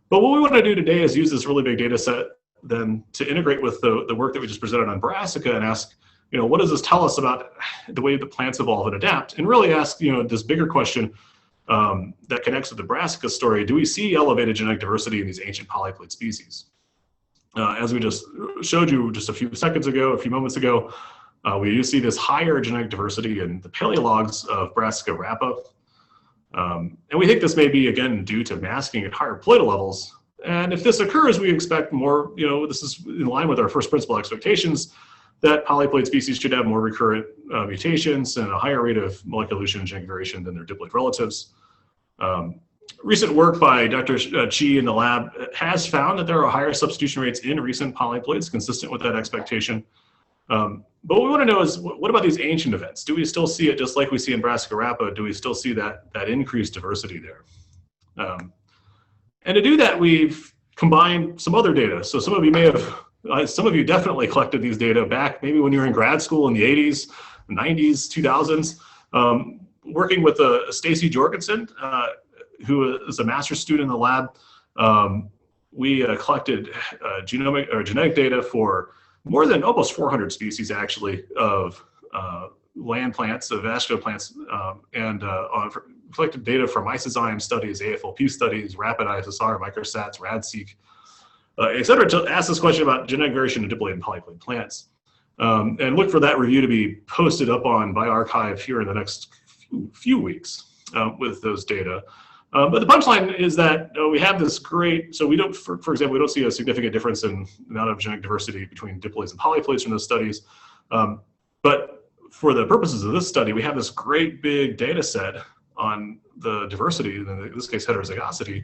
But what we want to do today is use this really big data set then to integrate with the work that we just presented on Brassica and ask, what does this tell us about the way the plants evolve and adapt? And really ask, this bigger question that connects with the Brassica story. Do we see elevated genetic diversity in these ancient polyploid species? As we just showed you just a few moments ago, we do see this higher genetic diversity in the paleologs of Brassica rapa, And we think this may be, again, due to masking at higher ploidal levels. And if this occurs, we expect more, this is in line with our first principle expectations, that polyploid species should have more recurrent mutations and a higher rate of molecular evolution and genetic variation than their diploid relatives. Recent work by Dr. Chi in the lab has found that there are higher substitution rates in recent polyploids, consistent with that expectation. But what we want to know is, what about these ancient events? Do we still see it just like we see in Brassica rapa? Do we still see that increased diversity there? And to do that, we've combined some other data. So some of you may have, some of you definitely collected these data back maybe when you were in grad school in the 80s, 90s, 2000s, working with Stacy Jorgensen, who is a master's student in the lab. We collected genetic data for more than almost 400 species, actually, of land plants, of vascular plants, and collected data from isozyme studies, AFLP studies, rapid ISSR, microsats, RADseq, et cetera, to ask this question about genetic variation in diploid and polyploid plants. And look for that review to be posted up on bioRxiv here in the next few weeks with those data. But the punchline is that we have this great, so we don't, for example, we don't see a significant difference in the amount of genetic diversity between diploids and polyploids from those studies. But for the purposes of this study, we have this great big data set on the diversity, in this case heterozygosity,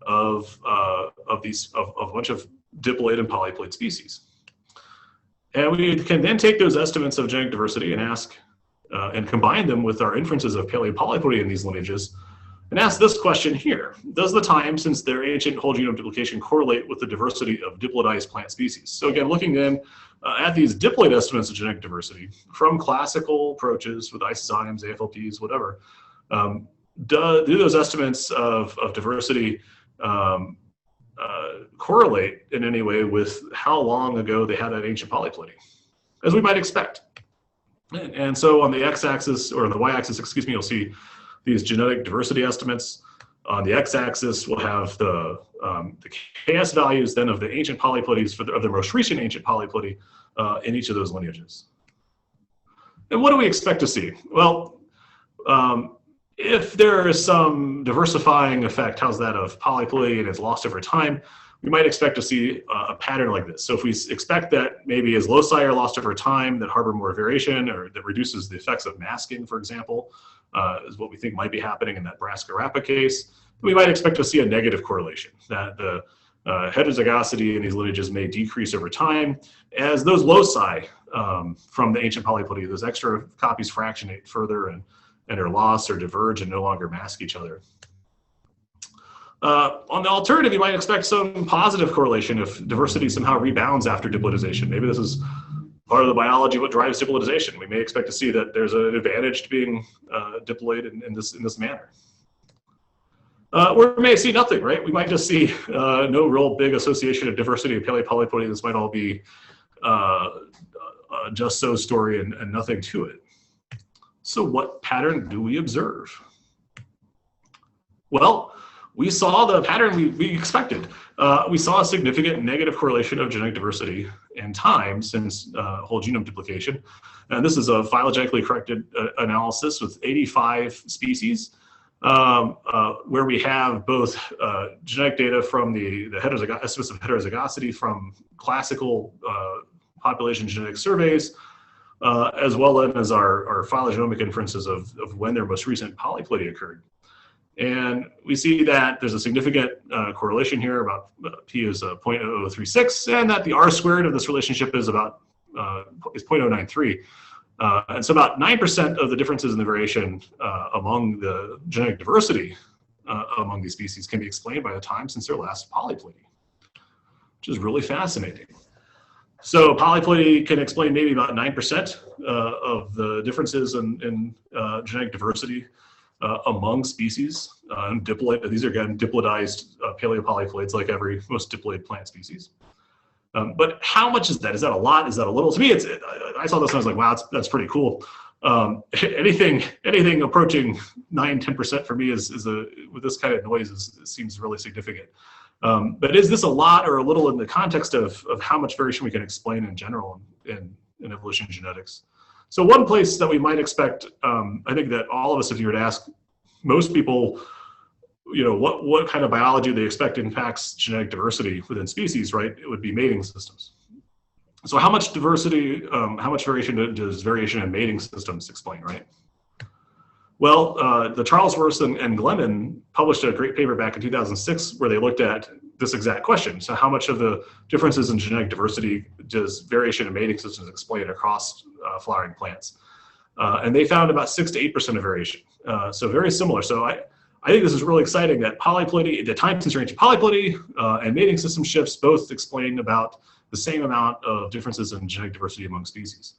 of a bunch of diploid and polyploid species. And we can then take those estimates of genetic diversity and ask, and combine them with our inferences of Paleopolyploidy in these lineages, and ask this question here: does the time since their ancient whole genome duplication correlate with the diversity of diploidized plant species? So again, looking then at these diploid estimates of genetic diversity from classical approaches with isozymes, AFLPs, whatever, do those estimates of diversity correlate in any way with how long ago they had that ancient polyploidy, as we might expect? And so on the x-axis, or on the y-axis, excuse me, you'll see these genetic diversity estimates. On the x-axis, we'll have the KS values then of the ancient polyploidies of the most recent ancient polyploidy in each of those lineages. And what do we expect to see? Well, if there is some diversifying effect, how's that, of polyploidy and it's lost over time, we might expect to see a pattern like this. So if we expect that maybe as loci are lost over time that harbor more variation, or that reduces the effects of masking, for example, is what we think might be happening in that Brassica rapa case, we might expect to see a negative correlation, that the heterozygosity in these lineages may decrease over time as those loci from the ancient polyploidy, those extra copies fractionate further and are lost or diverge and no longer mask each other. On the alternative, you might expect some positive correlation if diversity somehow rebounds after diploidization. Maybe this is part of the biology what drives diploidization. We may expect to see that there's an advantage to being diploid in this manner. Or we may see nothing, right? We might just see no real big association of diversity of Paleopolyploidy. This might all be just so story and nothing to it. So what pattern do we observe? Well, we saw the pattern we expected. We saw a significant negative correlation of genetic diversity in time since whole genome duplication. And this is a phylogenetically corrected analysis with 85 species, where we have both genetic data from the estimates of heterozygosity from classical population genetic surveys, as well as our phylogenomic inferences of when their most recent polyploidy occurred. And we see that there's a significant correlation here, about p is 0.0036, and that the r squared of this relationship is about is 0.093. And so about 9% of the differences in the variation among the genetic diversity among these species can be explained by the time since their last polyploidy, which is really fascinating. So polyploidy can explain maybe about 9% of the differences in genetic diversity among species. Diploid, these are again diploidized paleopolyploids, like most diploid plant species. But how much is that? Is that a lot? Is that a little? To me, I saw this and I was like, wow, that's pretty cool. Anything approaching 9–10% for me with this kind of noise seems really significant. But is this a lot or a little in the context of how much variation we can explain in general in evolution genetics? So one place that we might expect, I think that all of us, if you were to ask most people, what kind of biology they expect impacts genetic diversity within species, right? It would be mating systems. So how much diversity, how much variation does variation in mating systems explain, right? Well, the Charlesworth and Glennon published a great paper back in 2006 where they looked at this exact question. So how much of the differences in genetic diversity does variation in mating systems explain across flowering plants? And they found about 6 to 8% of variation. So very similar. So I think this is really exciting that polyploidy, the time since range of polyploidy and mating system shifts both explain about the same amount of differences in genetic diversity among species.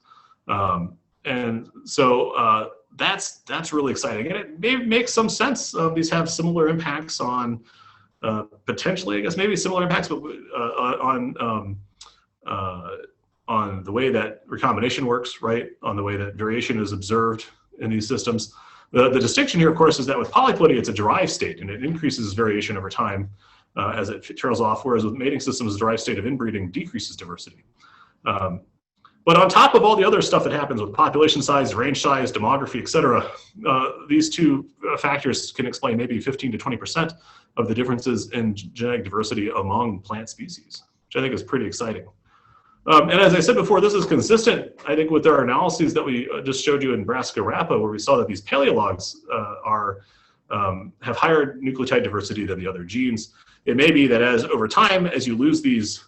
And so that's really exciting. And it may make some sense. These have similar impacts on, potentially, I guess, maybe similar impacts, but on the way that recombination works, right? On the way that variation is observed in these systems. The distinction here, of course, is that with polyploidy, it's a derived state, and it increases variation over time as it trails off, whereas with mating systems, the derived state of inbreeding decreases diversity. But on top of all the other stuff that happens with population size, range size, demography, et cetera, these two factors can explain maybe 15 to 20% of the differences in genetic diversity among plant species, which I think is pretty exciting. And as I said before, this is consistent, I think, with our analyses that we just showed you in Brassica rapa, where we saw that these paleologs have higher nucleotide diversity than the other genes. It may be that over time, as you lose these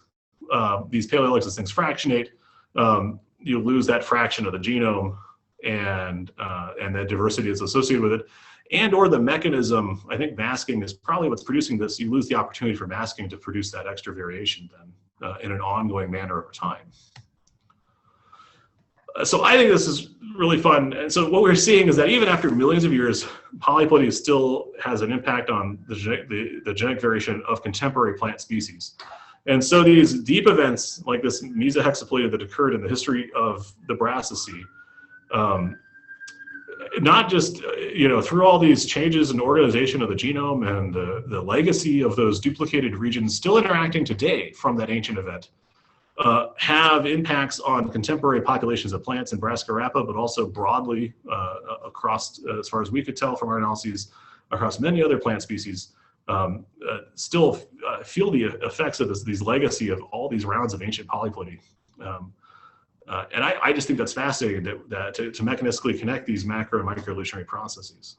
paleologs as things fractionate, you lose that fraction of the genome, and that diversity is associated with it. And or the mechanism, I think masking is probably what's producing this. You lose the opportunity for masking to produce that extra variation then in an ongoing manner over time. So I think this is really fun. And so what we're seeing is that even after millions of years, polyploidy still has an impact on the genetic variation of contemporary plant species. And so these deep events like this mesohexaploidy that occurred in the history of the Brassicae, not just through all these changes in organization of the genome and the legacy of those duplicated regions still interacting today from that ancient event, have impacts on contemporary populations of plants in Brassica rapa, but also broadly across, as far as we could tell from our analyses, across many other plant species. Still feel the effects of these legacy of all these rounds of ancient polyploidy. And I just think that's fascinating that to mechanistically connect these macro and microevolutionary processes.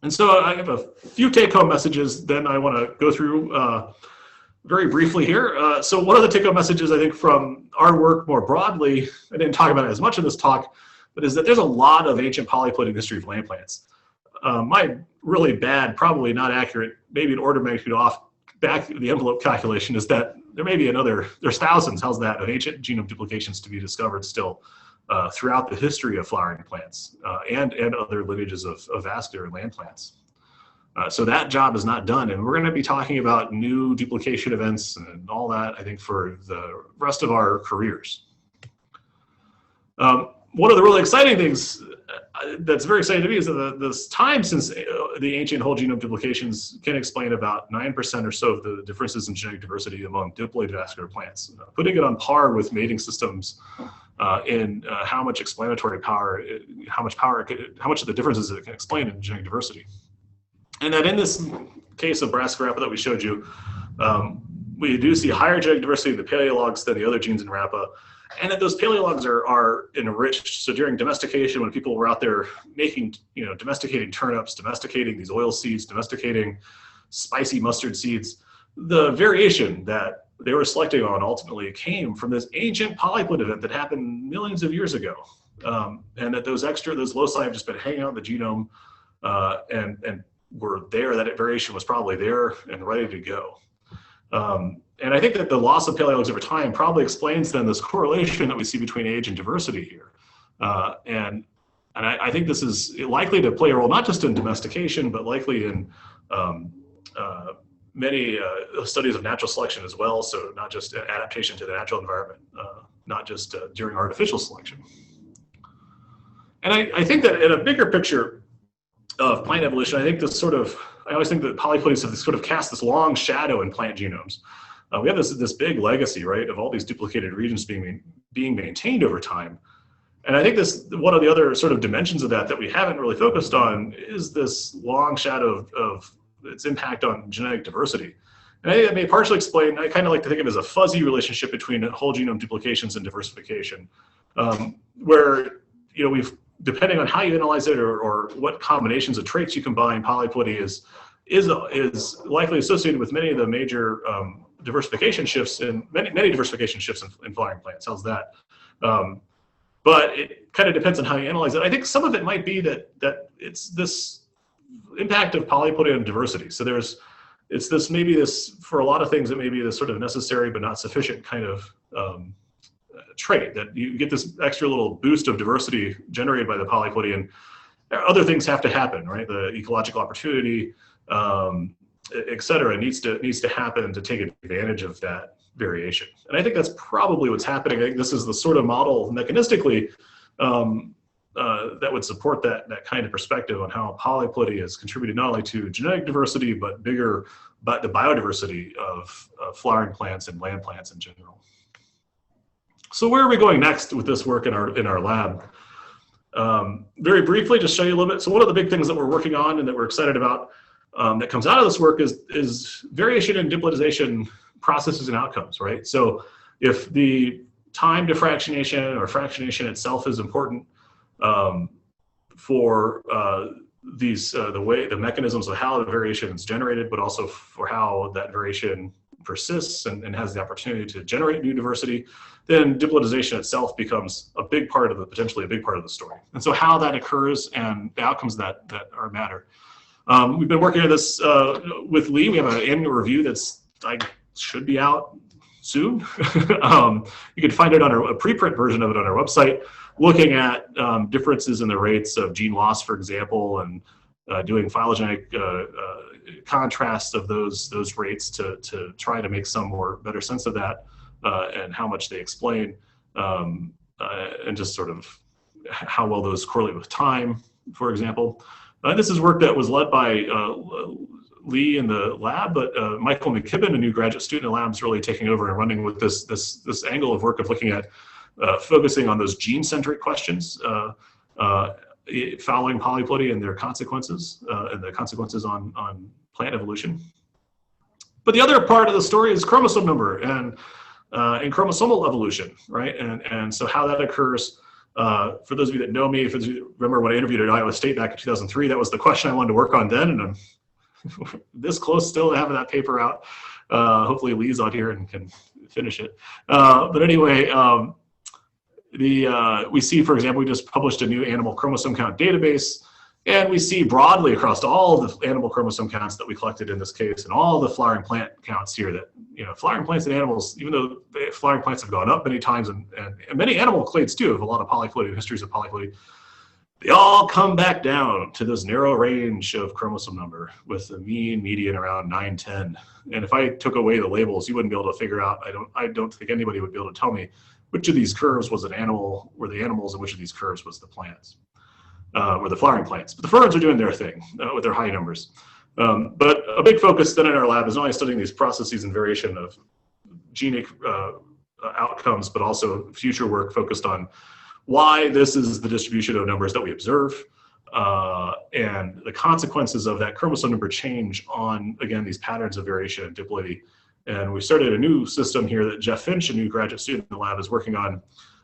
And so I have a few take-home messages, then I want to go through very briefly here. So one of the take-home messages, I think, from our work more broadly, I didn't talk about it as much in this talk, but is that there's a lot of ancient polyploidy history of land plants. My really bad, probably not accurate, maybe an order of magnitude off back the envelope calculation is that there may be there's thousands, how's that, of ancient genome duplications to be discovered still throughout the history of flowering plants and other lineages of vascular land plants. So that job is not done, and we're going to be talking about new duplication events and all that, I think, for the rest of our careers. One of the really exciting things that's very exciting to me is that this time since the ancient whole genome duplications can explain about 9% or so of the differences in genetic diversity among diploid vascular plants, putting it on par with mating systems in how much explanatory power, how much of the differences it can explain in genetic diversity. And that in this case of Brassica rapa that we showed you, we do see higher genetic diversity of the paleologs than the other genes in rapa. And that those paleologs are enriched. So during domestication, when people were out there making, domesticating turnips, domesticating these oil seeds, domesticating spicy mustard seeds, the variation that they were selecting on ultimately came from this ancient polyploid event that happened millions of years ago. And that those loci have just been hanging out in the genome and were there, that variation was probably there and ready to go. And I think that the loss of paleologs over time probably explains then this correlation that we see between age and diversity here. And I think this is likely to play a role not just in domestication, but likely in many studies of natural selection as well. So not just adaptation to the natural environment, not just during artificial selection. And I think that in a bigger picture of plant evolution, I think I always think that polyploidies have sort of cast this long shadow in plant genomes. We have this big legacy, right, of all these duplicated regions being maintained over time. And I think one of the other sort of dimensions of that we haven't really focused on is this long shadow of its impact on genetic diversity. And I think that may partially explain, I kind of like to think of it as a fuzzy relationship between whole genome duplications and diversification, where, we've, depending on how you analyze it or what combinations of traits you combine, polyploidy is likely associated with many of the major diversification shifts in many diversification shifts in flowering plants. How's that? But it kind of depends on how you analyze it. I think some of it might be that it's this impact of polyploidy on diversity. So it's this for a lot of things, it may be this sort of necessary but not sufficient kind of trait, that you get this extra little boost of diversity generated by the polyploidy, and other things have to happen, right? The ecological opportunity, et cetera, needs to happen to take advantage of that variation. And I think that's probably what's happening. I think this is the sort of model mechanistically that would support that kind of perspective on how polyploidy has contributed not only to genetic diversity, but the biodiversity of flowering plants and land plants in general. So where are we going next with this work in our lab? Very briefly, just show you a little bit. So one of the big things that we're working on and that we're excited about that comes out of this work is variation in diploidization processes and outcomes, right? So if the time to fractionation or fractionation itself is important for the mechanisms of how the variation is generated, but also for how that variation persists and has the opportunity to generate new diversity, then diploidization itself becomes potentially a big part of the story. And so how that occurs and the outcomes that are matter. We've been working on this with Lee. We have an annual review that's should be out soon. You can find it on a preprint version of it on our website, looking at differences in the rates of gene loss, for example, and doing phylogenetic contrasts of those rates to try to make some better sense of that and how much they explain, and just sort of how well those correlate with time, for example. This is work that was led by Lee in the lab, but Michael McKibben, a new graduate student in the lab, is really taking over and running with this angle of work of looking at focusing on those gene-centric questions, following polyploidy and their consequences, and the consequences on plant evolution. But the other part of the story is chromosome number and chromosomal evolution, right? And so how that occurs. For those of you that know me, if you remember when I interviewed at Iowa State back in 2003, that was the question I wanted to work on then, and I'm this close still to having that paper out. Hopefully Lee's on here and can finish it. But anyway, we see, for example, we just published a new animal chromosome count database, and we see broadly across all the animal chromosome counts that we collected in this case, and all the flowering plant counts here, that flowering plants and animals, even though flowering plants have gone up many times, and many animal clades too have a lot of polyploidy, histories of polyploidy, they all come back down to this narrow range of chromosome number with the mean median around 9, 10. And if I took away the labels, you wouldn't be able to figure out, I don't think anybody would be able to tell me which of these curves was an animal, were the animals, and which of these curves was the plants, or the flowering plants. But the ferns are doing their thing with their high numbers. But a big focus then in our lab is not only studying these processes and variation of genic outcomes, but also future work focused on why this is the distribution of numbers that we observe, and the consequences of that chromosome number change on, again, these patterns of variation and diploidy. And we started a new system here that Jeff Finch, a new graduate student in the lab, is working on.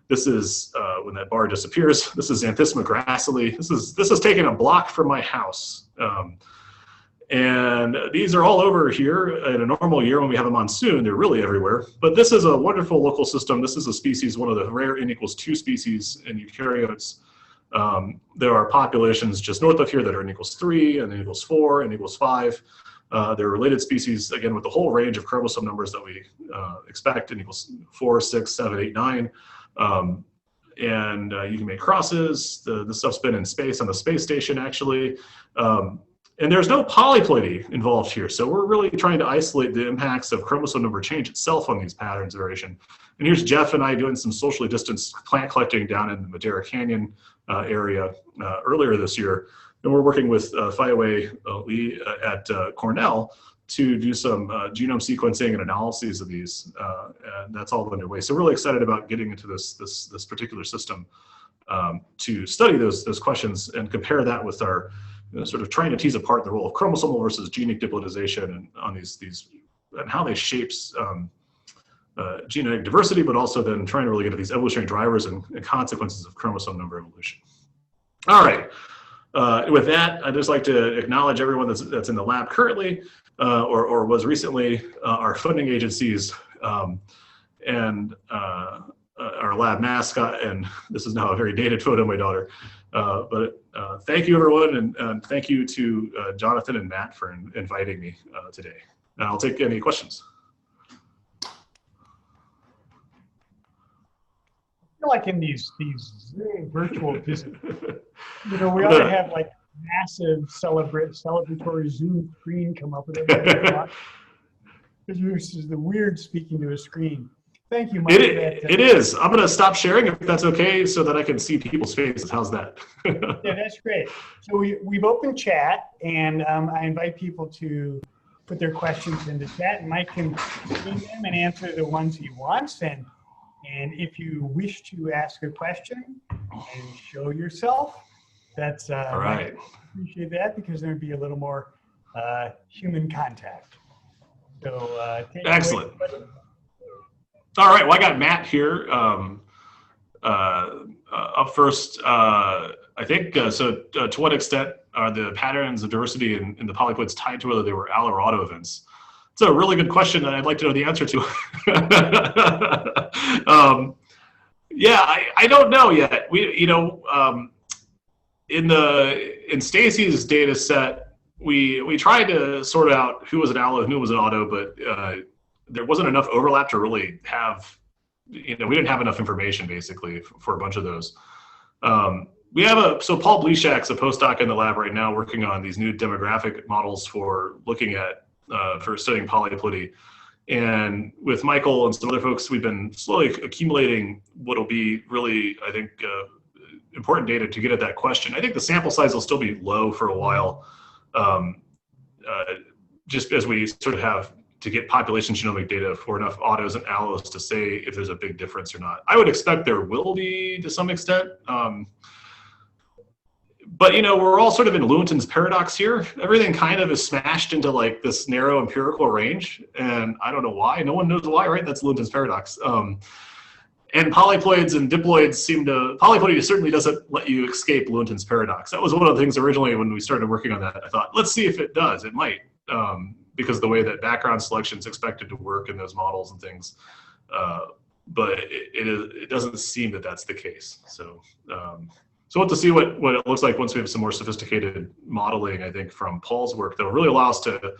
This is, when that bar disappears, this is Xanthissima gracile. This is taking a block from my house. And these are all over here in a normal year when we have a monsoon. They're really everywhere. But this is a wonderful local system. This is a species, one of the rare N=2 species in eukaryotes. There are populations just north of here that are N=3, and N=4, and N=5. They're related species, again, with the whole range of chromosome numbers that we expect, N=4, 6, 7, 8, 9. And you can make crosses. The stuff's been in space on the space station, actually. And there's no polyploidy involved here. So we're really trying to isolate the impacts of chromosome number change itself on these patterns of variation. And here's Jeff and I doing some socially distanced plant collecting down in the Madera Canyon area earlier this year. And we're working with Fayaway Lee at Cornell to do some genome sequencing and analyses of these. And that's all underway. So we're really excited about getting into this particular system to study those questions and compare that with our sort of trying to tease apart the role of chromosomal versus genic diploidization and on these and how they shapes genetic diversity, but also then trying to really get at these evolutionary drivers and consequences of chromosome number evolution. All right. With that, I'd just like to acknowledge everyone that's in the lab currently or was recently, our funding agencies, and our lab mascot, and this is now a very dated photo of my daughter. But thank you, everyone, and thank you to Jonathan and Matt for inviting me today. And I'll take any questions. I feel like in these Zoom virtual visits, we ought to have like massive celebratory Zoom screen come up with everything. This is the weird speaking to a screen. Thank you, Mike. It is. I'm going to stop sharing if that's okay so that I can see people's faces. How's that? Yeah, that's great. So we've opened chat, and I invite people to put their questions into chat, and Mike can see them and answer the ones he wants. And if you wish to ask a question and show yourself, that's all right. I appreciate that because there'd be a little more human contact. So excellent. All right. Well, I got Matt here up first. I think so. To what extent are the patterns of diversity in the polyploids tied to whether they were allo or auto events? It's a really good question that I'd like to know the answer to. Yeah, I don't know yet. In Stacy's data set, we tried to sort out who was an allo and who was an auto, but there wasn't enough overlap to really have, we didn't have enough information basically for a bunch of those. We have so Paul Bleshak's a postdoc in the lab right now working on these new demographic models for looking at, for studying polyploidy. And with Michael and some other folks, we've been slowly accumulating what will be really, I think, important data to get at that question. I think the sample size will still be low for a while, just as we sort of have to get population genomic data for enough autos and allos to say if there's a big difference or not. I would expect there will be to some extent. But we're all sort of in Lewontin's paradox here. Everything kind of is smashed into like this narrow empirical range, and I don't know why. No one knows why, right? That's Lewontin's paradox. And polyploids and diploids polyploidy certainly doesn't let you escape Lewontin's paradox. That was one of the things originally when we started working on that. I thought, let's see if it does. It might, because of the way that background selection is expected to work in those models and things. But it doesn't seem that that's the case. So we'll have to see what it looks like once we have some more sophisticated modeling, I think, from Paul's work that will really allow us to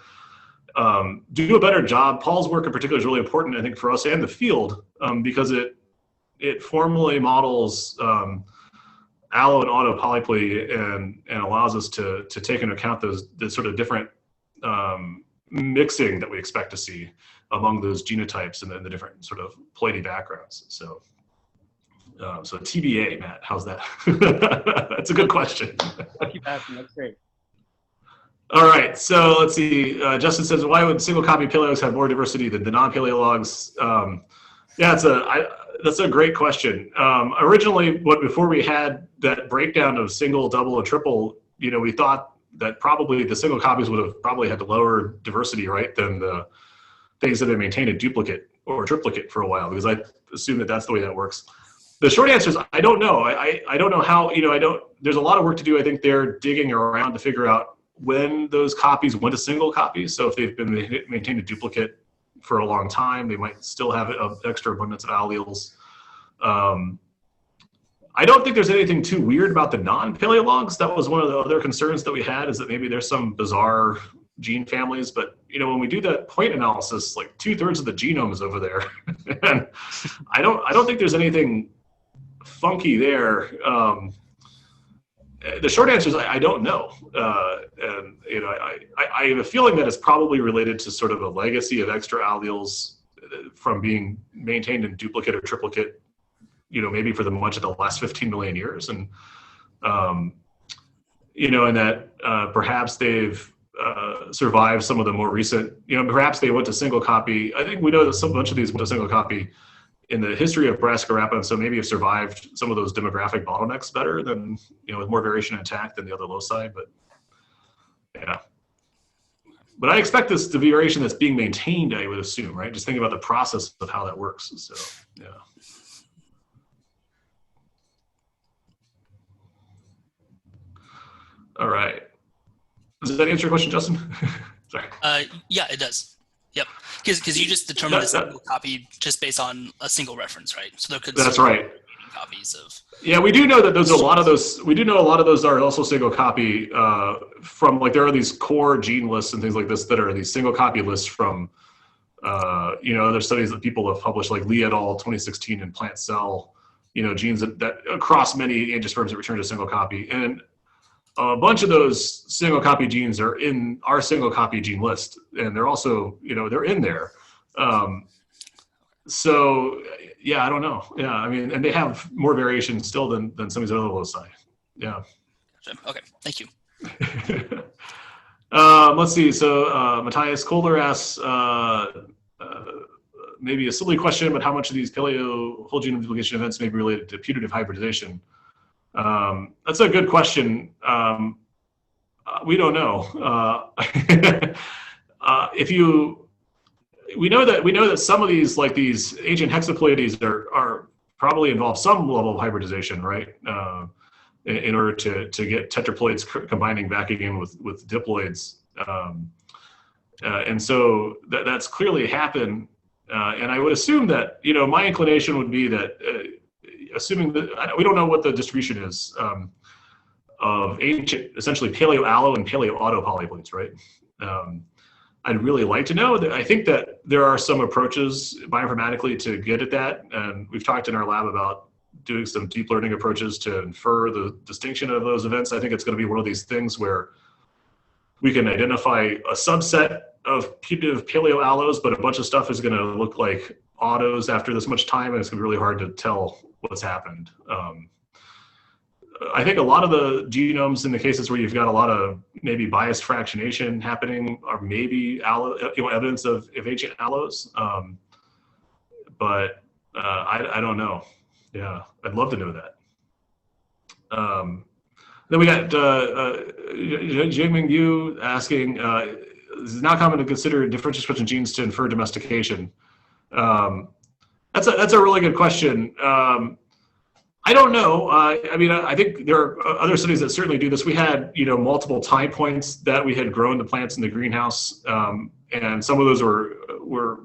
do a better job. Paul's work in particular is really important, I think, for us and the field, because it formally models allo and auto polyploidy and allows us to take into account the sort of different mixing that we expect to see among those genotypes and then the different sort of ploidy backgrounds. So TBA, Matt, how's that? That's a good question. I'll keep asking. That's great. All right, so let's see. Justin says, why would single copy paleologs have more diversity than the non-paleologs? Yeah, that's a great question. Originally, before we had that breakdown of single, double, and triple, we thought that probably the single copies would have probably had lower diversity, right, than the things that have maintained a duplicate or triplicate for a while, because I assume that that's the way that works. The short answer is I don't know. I don't know how, there's a lot of work to do. I think they're digging around to figure out when those copies went to single copies. So if they've been maintained a duplicate for a long time, they might still have an extra abundance of alleles. I don't think there's anything too weird about the non-paleologs. That was one of the other concerns that we had, is that maybe there's some bizarre gene families, but when we do that point analysis, like 2/3 of the genome is over there. And I don't think there's anything funky there. The short answer is I don't know, and I have a feeling that it's probably related to sort of a legacy of extra alleles from being maintained in duplicate or triplicate, maybe for much of the last 15 million years, and and that perhaps they've survived some of the more recent, perhaps they went to single copy. I think we know that bunch of these went to single copy in the history of Brassica rapa, and so maybe have survived some of those demographic bottlenecks better than, with more variation intact than the other loci, but yeah. But I expect this the variation that's being maintained, I would assume, right? Just thinking about the process of how that works, so yeah. All right. Does that answer your question, Justin? Sorry. Yeah, it does. Yep. Because you just determined a single copy just based on a single reference, right? So there could that's right. Copies of. Yeah, we do know that there's a lot of those. We do know a lot of those are also single copy from, like, there are these core gene lists and things like this that are these single copy lists from other studies that people have published, like Lee et al. 2016 in Plant Cell, genes that across many angiosperms that return to single copy, and a bunch of those single copy genes are in our single copy gene list, and they're also, they're in there. So yeah, I don't know. Yeah, I mean, and they have more variation still than some of these other loci. Yeah. Gotcha. Okay, thank you. Let's see. So Matthias Kohler asks, maybe a silly question, but how much of these paleo whole genome duplication events may be related to putative hybridization? That's a good question. We don't know. We know that some of these, like these ancient hexaploidies, are probably involve some level of hybridization, right? In order to get tetraploids combining back again with diploids, and so that's clearly happened. And I would assume that, my inclination would be that, assuming that we don't know what the distribution is of ancient, essentially paleo-allo and paleo-auto polyploids, right? I'd really like to know. I think that there are some approaches bioinformatically to get at that, and we've talked in our lab about doing some deep learning approaches to infer the distinction of those events. I think it's going to be one of these things where we can identify a subset of putative paleo-allos, but a bunch of stuff is going to look like autos after this much time, and it's going to be really hard to tell what's happened. I think a lot of the genomes in the cases where you've got a lot of maybe biased fractionation happening are maybe evidence of ancient allos, but I don't know. Yeah, I'd love to know that. Then we got Jingming Yu asking, this is now common to consider differential expression genes to infer domestication. That's a really good question. I don't know. I mean, I think there are other studies that certainly do this. We had, multiple time points that we had grown the plants in the greenhouse, and some of those were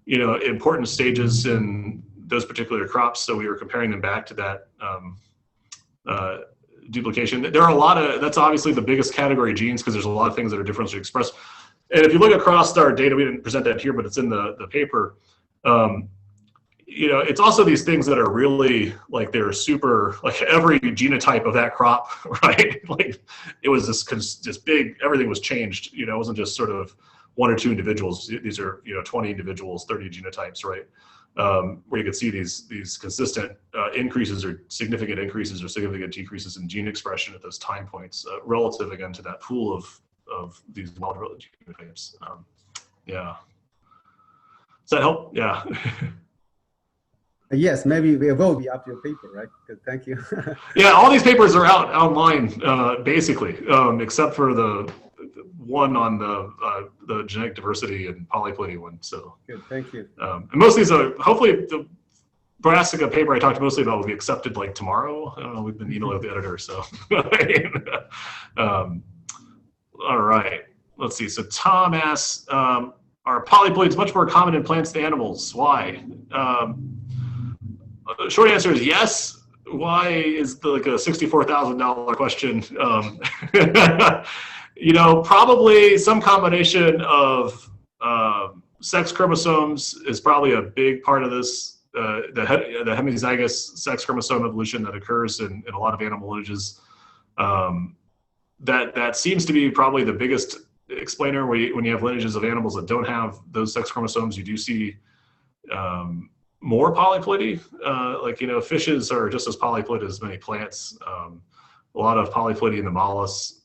important stages in those particular crops. So we were comparing them back to that duplication. There are a lot of, that's obviously the biggest category of genes because there's a lot of things that are differentially expressed. And if you look across our data, we didn't present that here, but it's in the paper. It's also these things that are really like they're super, like every genotype of that crop, right? Like it was this big, everything was changed. It wasn't just sort of one or two individuals. These are 20 individuals, 30 genotypes, right? Where you can see these consistent increases or significant decreases in gene expression at those time points, relative again to that pool of these wild genotypes. Yeah. Does that help? Yeah. Yes, maybe we will be up to your paper, right? Good, thank you. Yeah, all these papers are out online, basically, except for the one on the genetic diversity and polyploidy one. So good, thank you. And most of these are, hopefully the Brassica paper I talked mostly about will be accepted like tomorrow. I don't know, we've been emailing with the editor, so. All right, let's see. So Tom asks, are polyploids much more common in plants than animals? Why? The short answer is yes. Why is like a $64,000 question. Probably some combination of sex chromosomes is probably a big part of this. The hemizygous sex chromosome evolution that occurs in a lot of animal lineages. That seems to be probably the biggest explainer. When you have lineages of animals that don't have those sex chromosomes, you do see more polyploidy. Fishes are just as polyploid as many plants. A lot of polyploidy in the mollusks,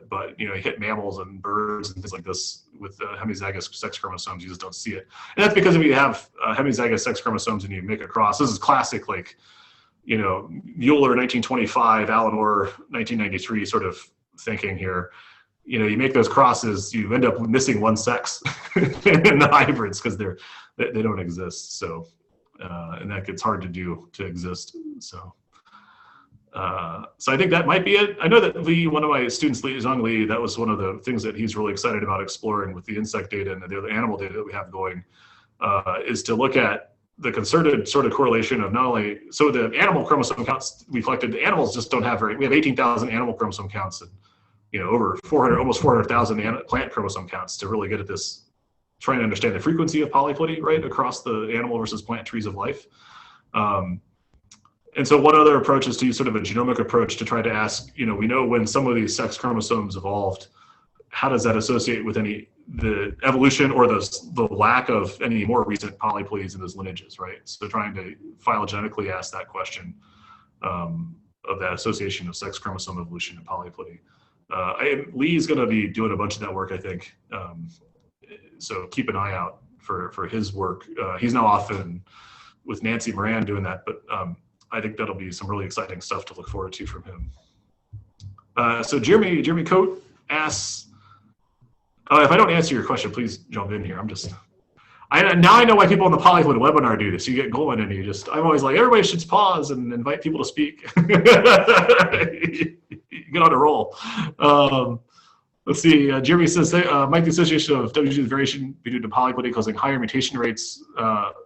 but you hit mammals and birds and things like this with hemizygous sex chromosomes, you just don't see it. And that's because if you have hemizygous sex chromosomes and you make a cross, this is classic, like, Mueller 1925, Alan Orr 1993 sort of thinking here. You make those crosses, you end up missing one sex in the hybrids because they don't exist. So, and that gets hard to exist. So I think that might be it. I know that Lee, one of my students, Zhang Li, that was one of the things that he's really excited about exploring with the insect data and the other animal data that we have going, is to look at the concerted sort of correlation of not only, so the animal chromosome counts we collected, the animals just don't have we have 18,000 animal chromosome counts and over 400, almost 400,000 plant chromosome counts to really get at this, trying to understand the frequency of polyploidy, right, across the animal versus plant trees of life. And so one other approach is to use sort of a genomic approach to try to ask, we know when some of these sex chromosomes evolved, how does that associate with the evolution or the lack of any more recent polyploidies in those lineages, right? So trying to phylogenetically ask that question of that association of sex chromosome evolution and polyploidy. Lee's going to be doing a bunch of that work, I think. So keep an eye out for his work. He's now off with Nancy Moran doing that, but I think that'll be some really exciting stuff to look forward to from him. So Jeremy Coate asks, if I don't answer your question, please jump in here. Now I know why people on the Polyploid webinar do this. You get going and I'm always like, everybody should pause and invite people to speak. Get on a roll. Let's see, Jeremy says, might the association of WGD variation be due to polyploidy causing higher mutation rates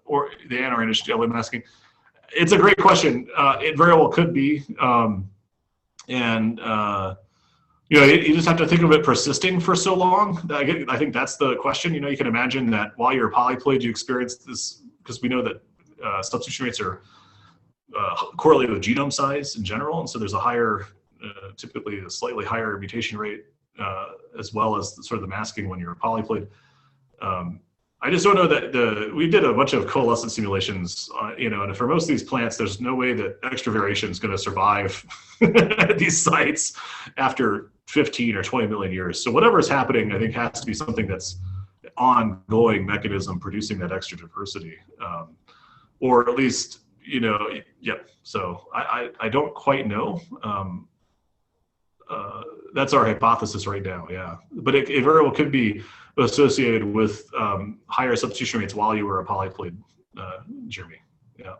or the N or I'm asking. It's a great question. It very well could be. You just have to think of it persisting for so long. I think that's the question. You can imagine that while you're a polyploid, you experience this, because we know that substitution rates are correlated with genome size in general. And so there's a higher, typically a slightly higher mutation rate, as well as sort of the masking when you're a polyploid. I just don't know that we did a bunch of coalescent simulations, and for most of these plants, there's no way that extra variation is going to survive at these sites after 15 or 20 million years. So whatever is happening, I think, has to be something that's ongoing mechanism producing that extra diversity, or at least, yep. So I don't quite know. That's our hypothesis right now, yeah. But it very well could be associated with higher substitution rates while you were a polyploid, Jeremy. Yeah.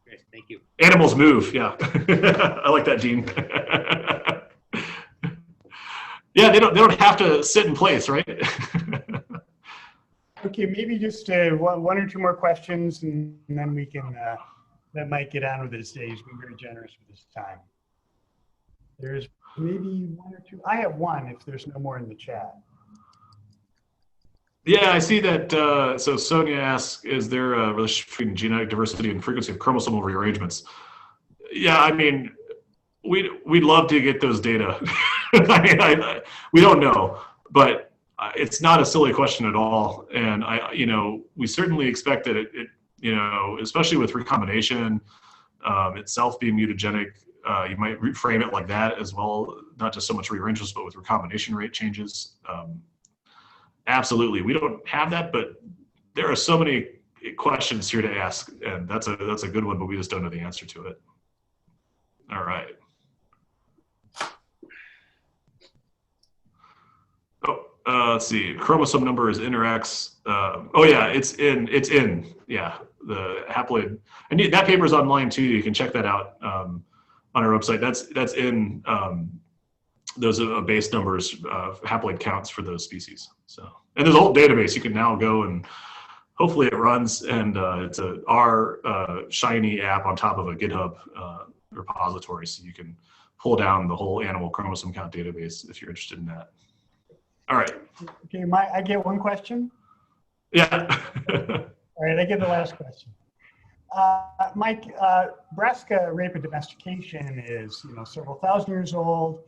Great, thank you. Animals move, yeah. I like that, Dean. Yeah, they don't have to sit in place, right? Okay, maybe just one or two more questions, and then we can, that might get on with this day. He's been very generous with his time. There's maybe one or two. I have one if there's no more in the chat. Yeah, I see that. So Sonia asks, is there a relationship between genetic diversity and frequency of chromosomal rearrangements? Yeah, I mean, we'd love to get those data. We don't know, but it's not a silly question at all. And we certainly expect that it especially with recombination itself being mutagenic, you might reframe it like that as well, not just so much rearrangements, but with recombination rate changes. Absolutely, we don't have that, but there are so many questions here to ask, and that's a good one, but we just don't know the answer to it. All right. Let's see. Chromosome number is interacts. Oh yeah, it's in. Yeah, the haploid. And that paper is online too. You can check that out on our website. That's in. Those are base numbers, haploid counts for those species. So, and there's a whole database. You can now go and hopefully it runs, and it's our Shiny app on top of a GitHub repository, so you can pull down the whole animal chromosome count database if you're interested in that. All right. Okay, I get one question? Yeah. All right, I get the last question. Mike, Brassica rapa domestication is several thousand years old,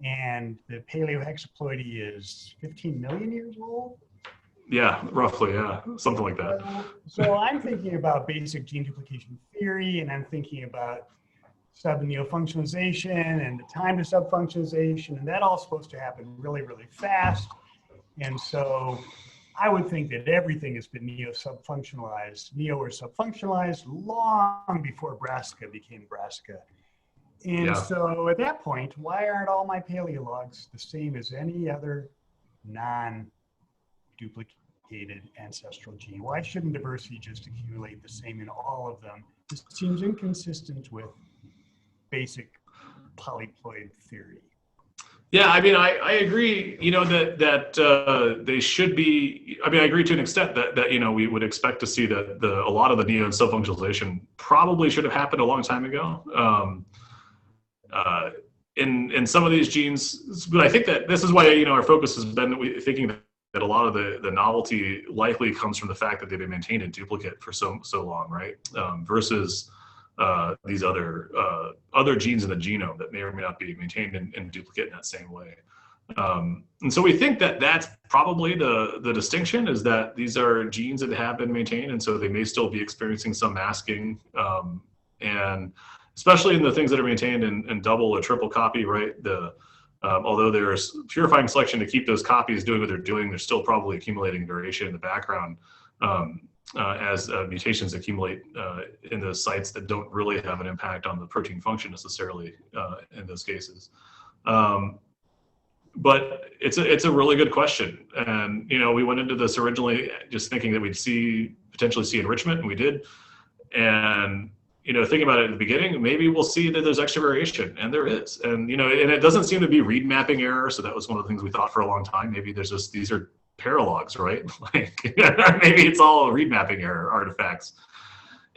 and the Paleohexaploidy is 15 million years old? Yeah, roughly, yeah, something like that. So I'm thinking about basic gene duplication theory, and I'm thinking about sub and neofunctionalization and the time to subfunctionalization, and that all's supposed to happen really, really fast. And so I would think that everything has been neo or subfunctionalized long before Brassica became Brassica. And Yeah. so at that point, why aren't all my paleologs the same as any other non-duplicated ancestral gene? Why shouldn't diversity just accumulate the same in all of them? This seems inconsistent with basic polyploid theory. Yeah, I mean, I agree, you know, that they should be, I mean, I agree to an extent that you know, we would expect to see that a lot of the neo and subfunctionalization probably should have happened a long time ago. In some of these genes, but I think that this is why, you know, our focus has been thinking that a lot of the novelty likely comes from the fact that they've been maintained in duplicate for so long, right? Versus these other genes in the genome that may or may not be maintained in duplicate in that same way. And so we think that that's probably the distinction, is that these are genes that have been maintained, and so they may still be experiencing some masking, and especially in the things that are maintained in double or triple copy, right? Although there's purifying selection to keep those copies doing what they're doing, they're still probably accumulating variation in the background as mutations accumulate in those sites that don't really have an impact on the protein function necessarily in those cases. But it's a really good question, and you know, we went into this originally just thinking that we'd potentially see enrichment, and we did, and you know, thinking about it at the beginning, maybe we'll see that there's extra variation, and there is, and you know, and it doesn't seem to be read mapping error, so that was one of the things we thought for a long time. Maybe there's just, these are paralogs, right? Like maybe it's all read mapping error artifacts.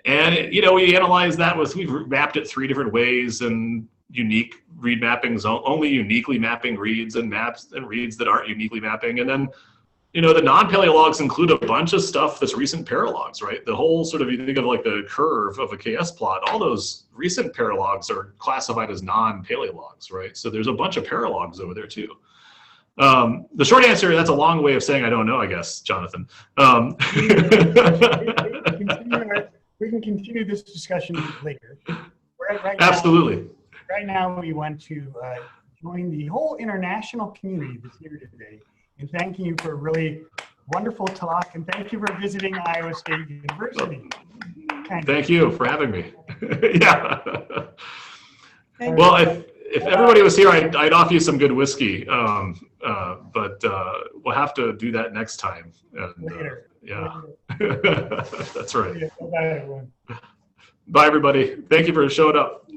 And you know, we analyzed that we've mapped it 3 different ways, and unique read mappings, only uniquely mapping reads, and maps and reads that aren't uniquely mapping. And then, you know, the non-paleologs include a bunch of stuff that's recent paralogs, right? The whole sort of, you think of like the curve of a KS plot, all those recent paralogs are classified as non-paleologs, right? So there's a bunch of paralogs over there too. The short answer, that's a long way of saying I don't know, I guess, Jonathan. We can continue this discussion later. Absolutely. Right now, we want to join the whole international community that's here today in thanking you for a really wonderful talk, and thank you for visiting Iowa State University. Thank you for having me. Yeah. Well, if everybody was here, I'd offer you some good whiskey, but we'll have to do that next time. And, Later. Yeah, Later. that's right. Bye, everyone. Bye, everybody. Thank you for showing up.